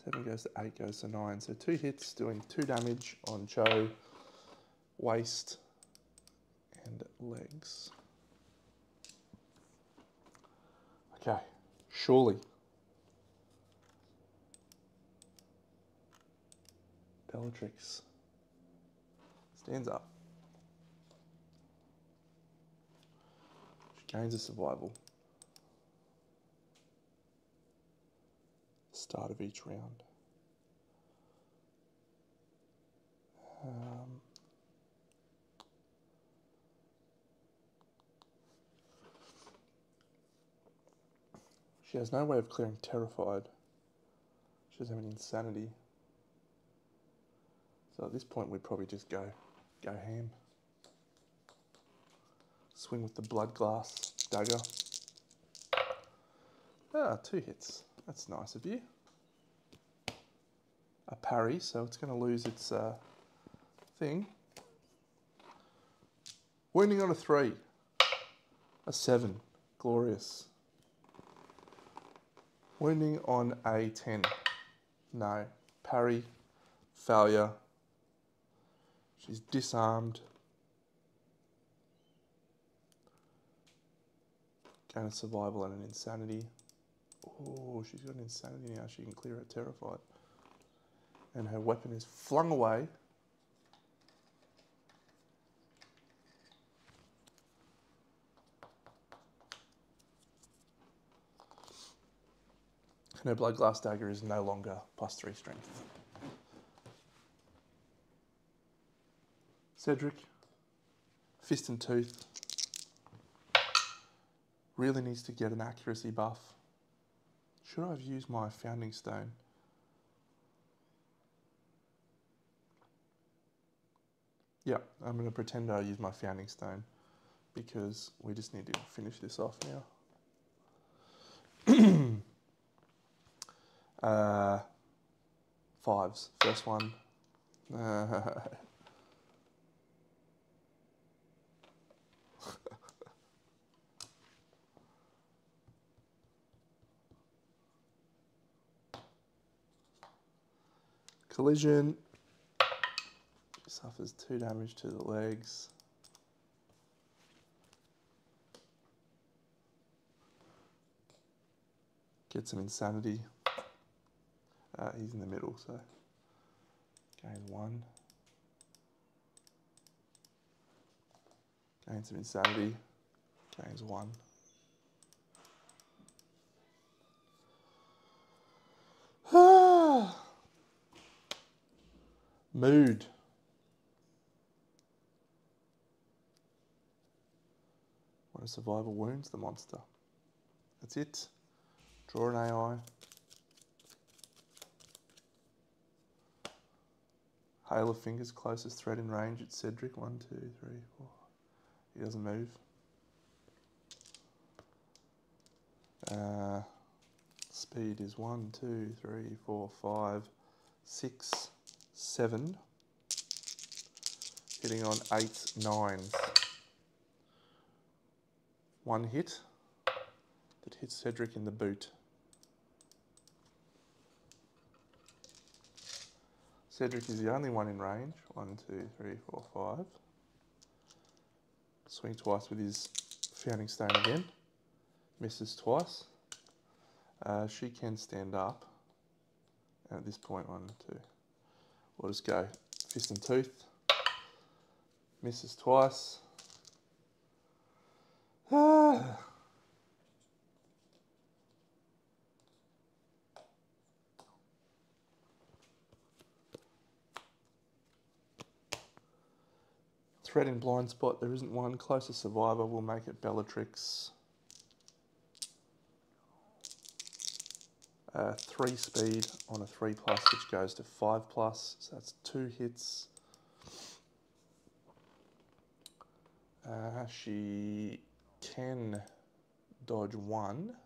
7 goes to 8 goes to 9. So 2 hits doing 2 damage on Cho, waist and legs. Okay, surely. Bellatrix stands up. She gains a survival. Start of each round. She has no way of clearing terrified. She doesn't have any insanity. So at this point we'd probably just go ham. Swing with the blood glass dagger. Ah, 2 hits. That's nice of you. A parry, so it's going to lose its thing. Wounding on a 3. A 7. Glorious. Wounding on a 10. No. Parry. Failure. She's disarmed. Gain a survival and an insanity. Oh, she's got an insanity now. She can clear her terrified. And her weapon is flung away. And her blood glass dagger is no longer +3 strength. Cedric, fist and tooth. Really needs to get an accuracy buff. Should I have used my founding stone? Yeah, I'm going to pretend I use my founding stone because we just need to finish this off now. 5s. First one. Collision. Suffers 2 damage to the legs. Gets some insanity. He's in the middle, so gains 1. Gains some insanity. Gains 1. Mood. One of survival wounds the monster. That's it. Draw an AI. Hail of fingers, closest threat in range at Cedric. 1, 2, 3, 4. He doesn't move. Speed is 1, 2, 3, 4, 5, 6, 7. Hitting on 8, 9s. 1 hit that hits Cedric in the boot. Cedric is the only one in range. 1, 2, 3, 4, 5. Swing twice with his founding stone again. Misses twice. She can stand up. And at this point, 1, 2. We'll just go fist and tooth. Misses twice. Threat in blind spot, there isn't one. Closest survivor, we'll make it Bellatrix. 3 speed on a 3+, which goes to 5+, so that's 2 hits. She can dodge 1,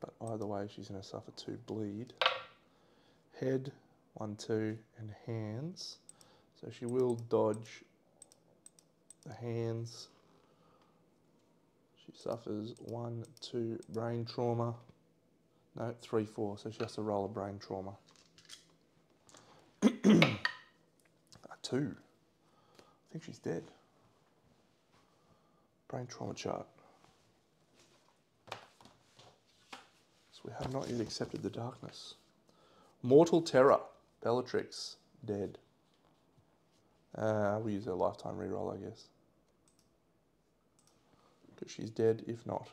but either way she's going to suffer 2 bleed. Head, 1, 2, and hands. So she will dodge the hands. She suffers 1, 2 brain trauma. No, 3, 4. So she has to roll a brain trauma. 2. I think she's dead. Brain trauma chart. So we have not yet accepted the darkness. Mortal terror. Bellatrix. Dead. We'll use her lifetime reroll, I guess. Because she's dead if not.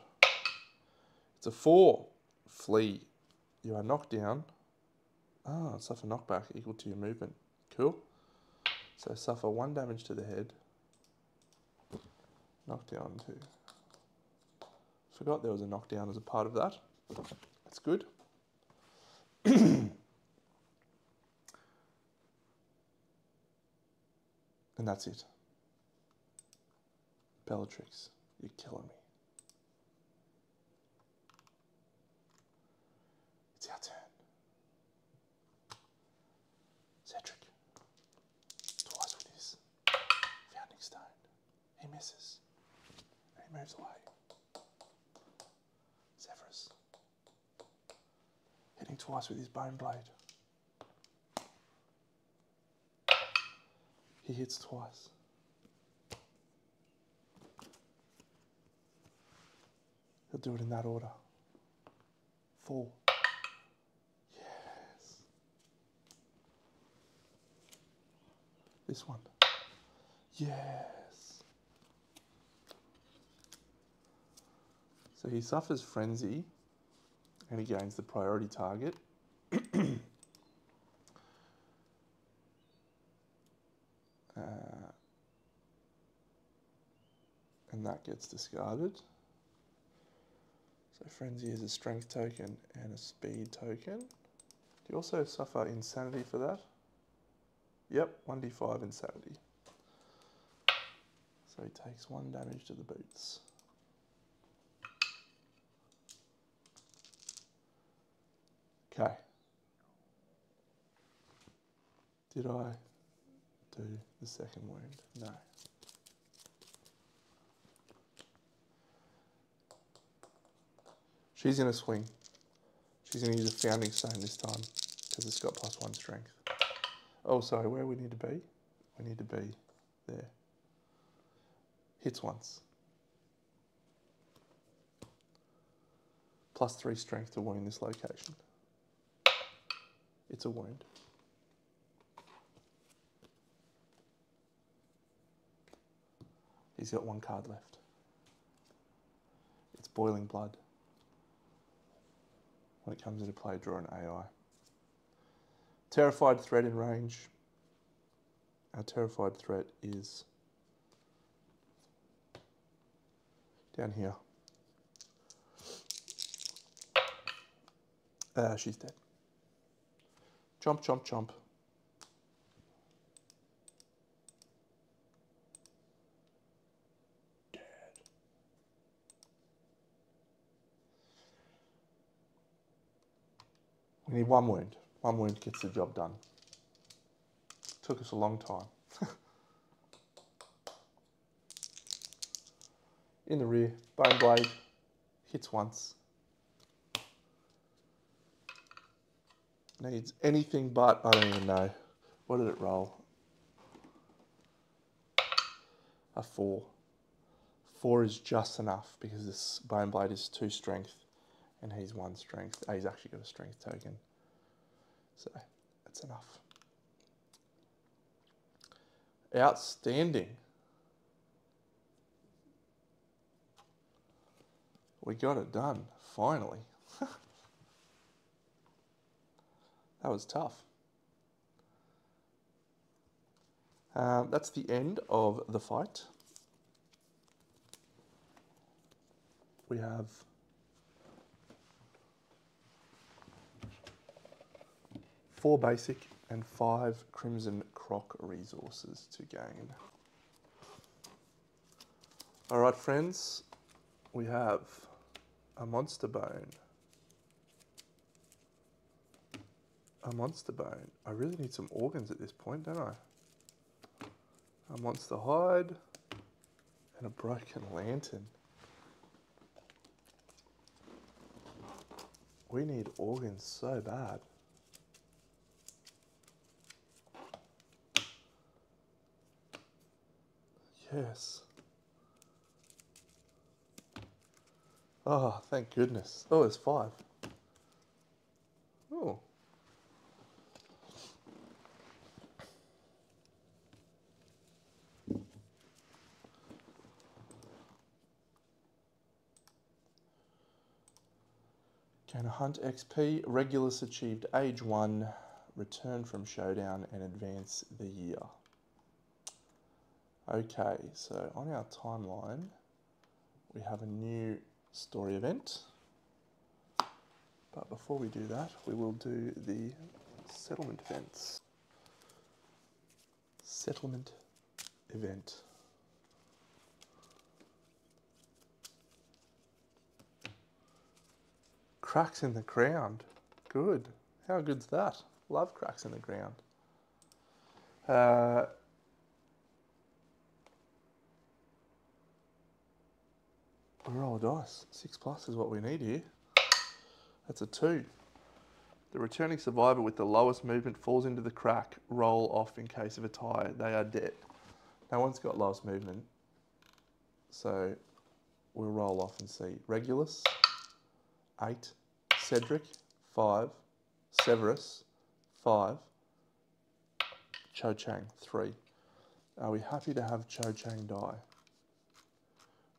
It's a 4. Flee. You are knocked down. Suffer knockback equal to your movement. Cool. So suffer 1 damage to the head. Knock down 2. Forgot there was a knockdown as a part of that. That's good. And that's it. Bellatrix, you're killing me. It's our turn. Cedric. Twice with his founding stone. He misses. And he moves away. Severus. Hitting twice with his bone blade. He hits twice. He'll do it in that order. 4. Yes. This one. Yes. So he suffers frenzy and he gains the priority target. And that gets discarded. So frenzy is a strength token and a speed token. Do you also suffer insanity for that? Yep, 1d5 insanity. So he takes 1 damage to the boots. Okay. Did I do the second wound? No. She's going to swing. She's going to use a founding stone this time because it's got +1 strength. Oh, sorry, where we need to be? We need to be there. Hits once. +3 strength to wound this location. It's a wound. He's got 1 card left. It's boiling blood. When it comes into play, draw an AI. Terrified threat in range. Our terrified threat is down here. She's dead. Chomp, chomp, chomp. Dead. We need 1 wound. 1 wound gets the job done. Took us a long time. In the rear, bone blade, hits once. Needs anything but, I don't even know. What did it roll? A 4. 4 is just enough because this bone blade is 2 strength and he's 1 strength. He's actually got a strength token. So that's enough. Outstanding. We got it done, finally. That was tough. That's the end of the fight. We have four basic and 5 Crimson Croc resources to gain. All right, friends, we have a monster bone. A monster bone. I really need some organs at this point, don't I? A monster hide and a broken lantern. We need organs so bad. Yes. Oh, thank goodness. Oh, there's 5. Oh. Gain a hunt XP, Regulus achieved age 1, return from showdown and advance the year. Okay, so on our timeline, we have a new story event. But before we do that, we will do the settlement events. Settlement event. Cracks in the ground. Good. How good's that? Love cracks in the ground. We roll a dice. 6+ is what we need here. That's a 2. The returning survivor with the lowest movement falls into the crack. Roll off in case of a tie. They are dead. No one's got lowest movement. So we'll roll off and see. Regulus, 8. Cedric, 5. Severus, 5. Cho Chang, 3. Are we happy to have Cho Chang die?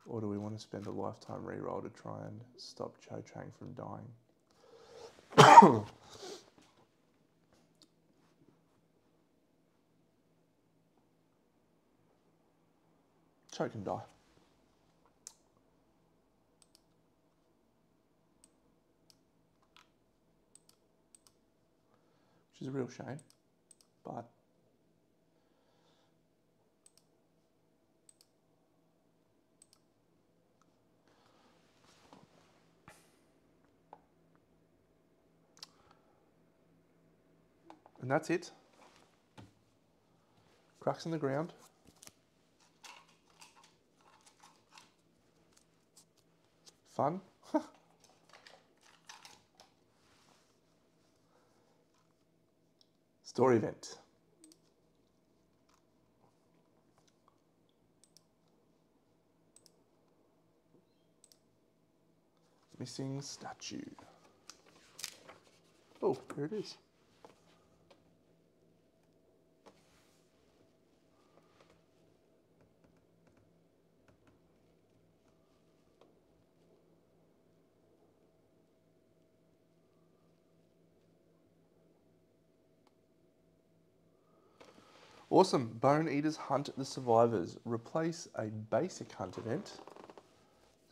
Or do we want to spend a lifetime reroll to try and stop Cho Chang from dying? Cho can die. Which is a real shame, but and that's it. Cracks in the ground. Fun. Story event. Missing statue. Oh, here it is. Awesome. Bone Eaters hunt the survivors. Replace a basic hunt event.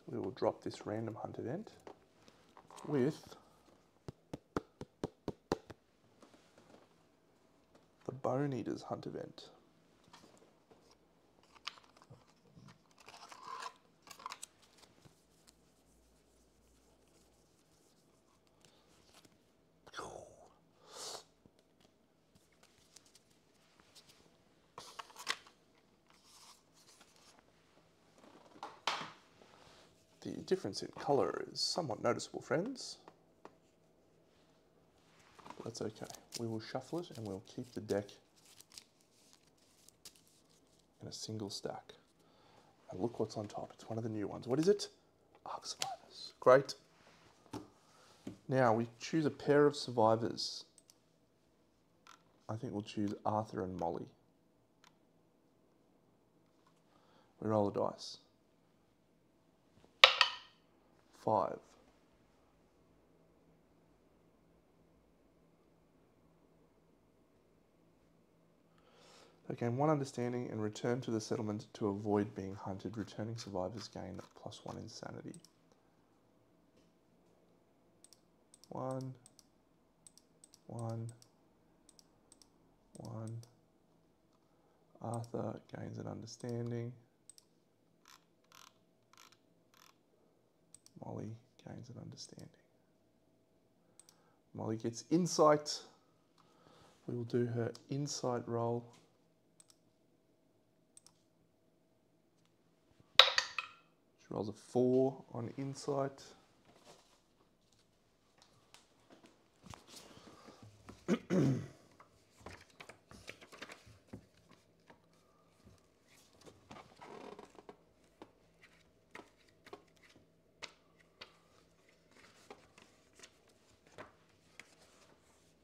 We will drop this random hunt event with the Bone Eaters hunt event. The difference in colour is somewhat noticeable, friends. But that's okay. We will shuffle it and we'll keep the deck in a single stack. And look what's on top. It's one of the new ones. What is it? Ark Survivors. Great. Now we choose a pair of survivors. I think we'll choose Arthur and Molly. We roll a dice. 5. They gain 1 understanding and return to the settlement to avoid being hunted. Returning survivors gain +1 insanity. 1, 1, 1. Arthur gains an understanding. Molly gains an understanding. Molly gets insight. We will do her insight roll. She rolls a 4 on insight.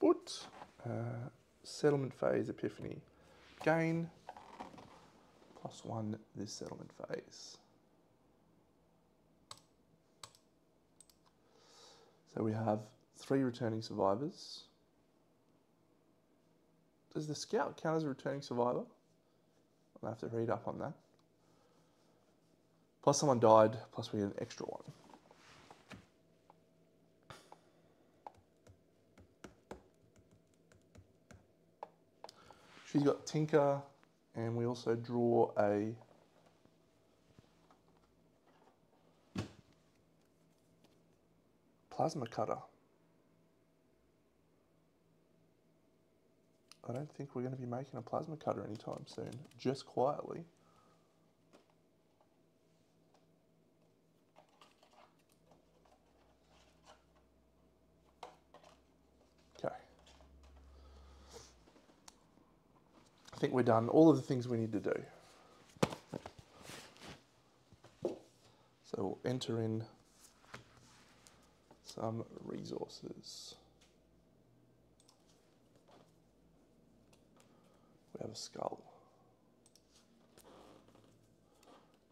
But settlement phase epiphany. Gain +1 this settlement phase. So we have 3 returning survivors. Does the scout count as a returning survivor? I'll have to read up on that. Plus someone died, plus we get an extra 1. She's got Tinker, and we also draw a plasma cutter. I don't think we're going to be making a plasma cutter anytime soon, just quietly. Okay. I think we're done all of the things we need to do. So we'll enter in some resources. We have a skull.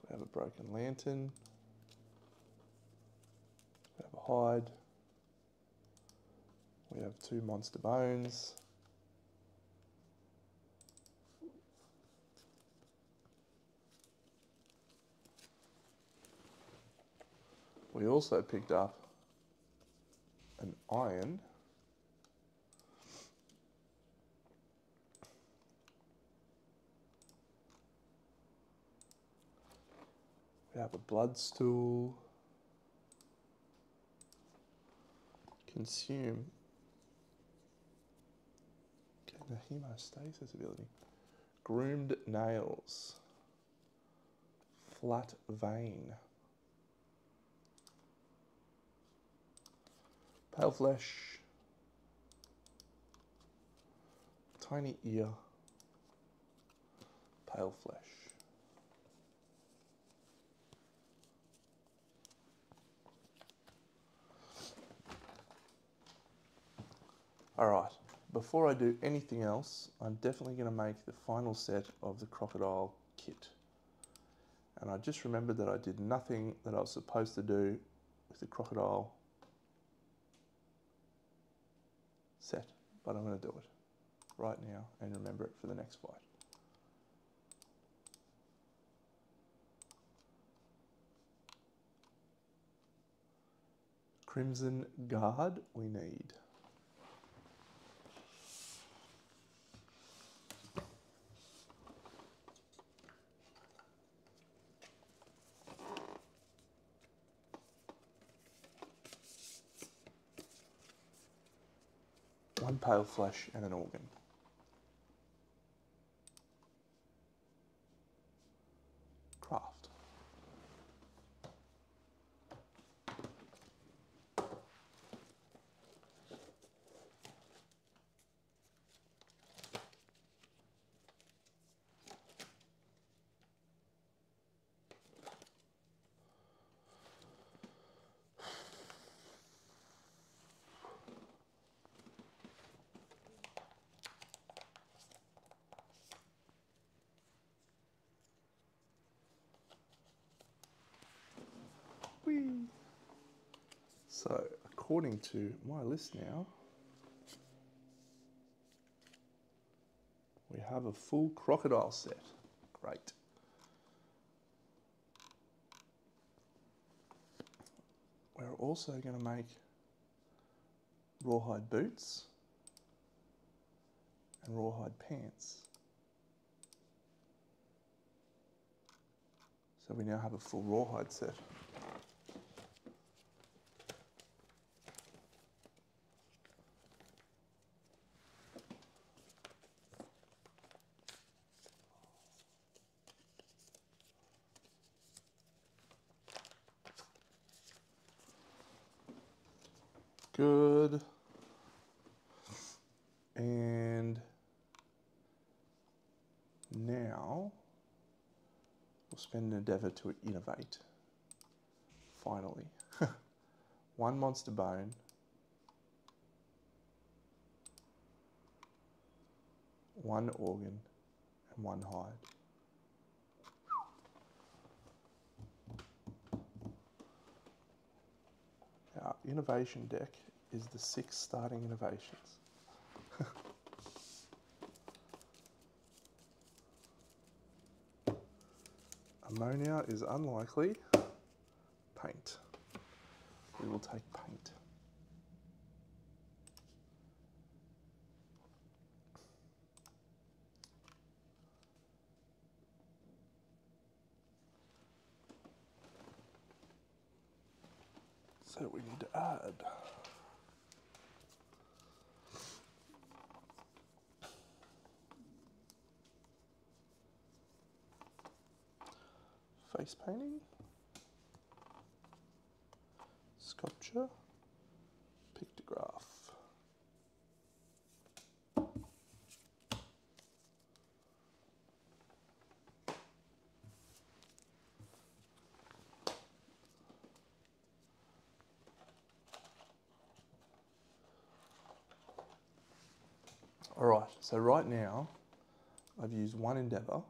We have a broken lantern. We have a hide. We have 2 monster bones. We also picked up an iron. We have a blood stool. Consume. Okay, the hemostasis ability. Groomed nails. Flat vein. Pale flesh. Tiny ear. Pale flesh. Alright, before I do anything else, I'm definitely going to make the final set of the crocodile kit. And I just remembered that I did nothing that I was supposed to do with the crocodile set, but I'm going to do it right now and remember it for the next fight. Crimson Guard we need. One pale flesh and an organ. Craft. Whee! So, according to my list now, we have a full crocodile set. Great. We're also going to make rawhide boots and rawhide pants. So we now have a full rawhide set. Good. And now we'll spend an endeavour to innovate. Finally. 1 monster bone. 1 organ and 1 hide. Our innovation deck is the 6 starting innovations. Ammonia is unlikely. Paint. We will take paint. So we need to add face painting, sculpture, pictograph. All right, so right now I've used one endeavour.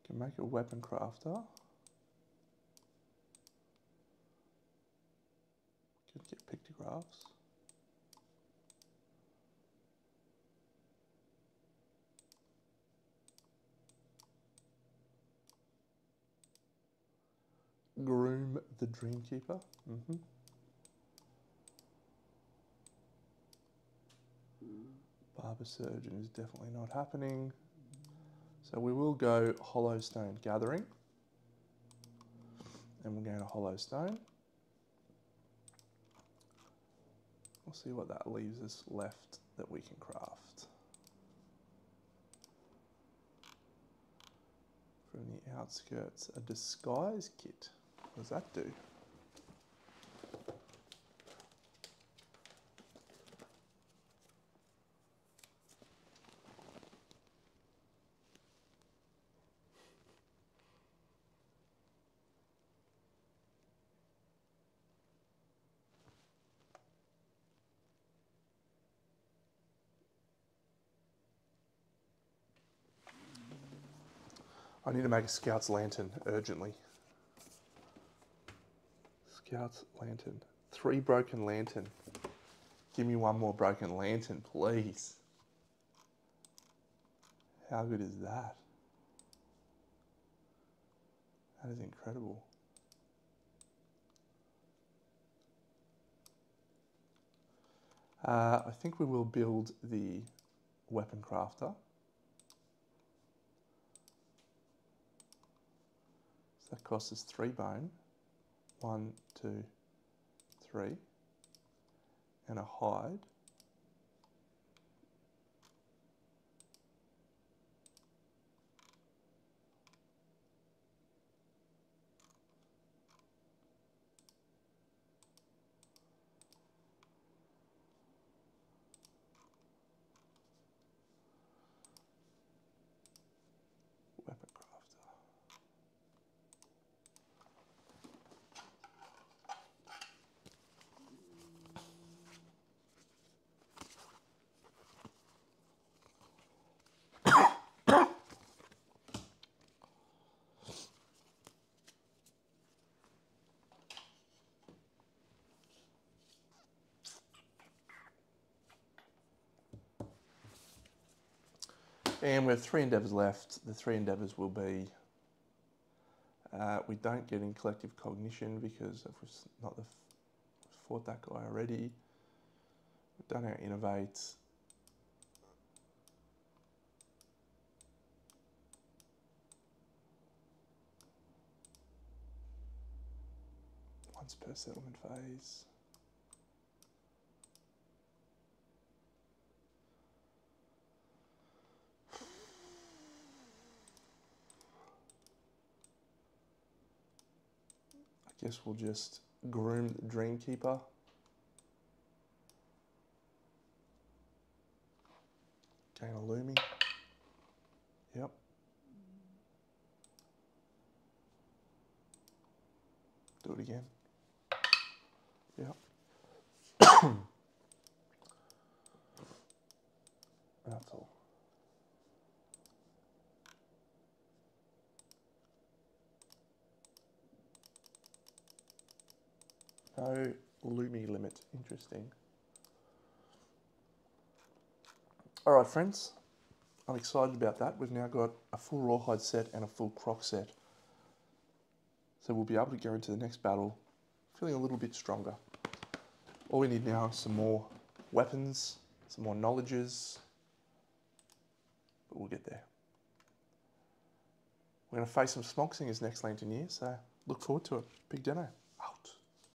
Can make a weapon crafter. Could get pictographs. Groom the Dreamkeeper. Barber Surgeon is definitely not happening. So we will go Hollow Stone Gathering. And we'll go to Hollow Stone. We'll see what that leaves us left that we can craft. From the outskirts, a disguise kit. What does that do? I need to make a Scout's Lantern urgently. Scout's Lantern. 3 broken lantern. Give me 1 more broken lantern, please. How good is that? That is incredible. I think we will build the weapon crafter. So that costs us 3 bone. 1, 2, 3. And a hide. Weapon crafter. And we have 3 endeavours left. The 3 endeavours will be, we don't get in collective cognition because we've not fought that guy already. We've done our innovate. Once per settlement phase. I guess we'll just groom the Dreamkeeper. Gain a Lumi. Yep. Do it again. Yep. That's all. No Lumi limit. Interesting. All right, friends. I'm excited about that. We've now got a full rawhide set and a full croc set. So we'll be able to go into the next battle feeling a little bit stronger. All we need now is some more weapons, some more knowledges, but we'll get there. We're going to face some smogs in his next Lantern year, so look forward to it. Big Deno.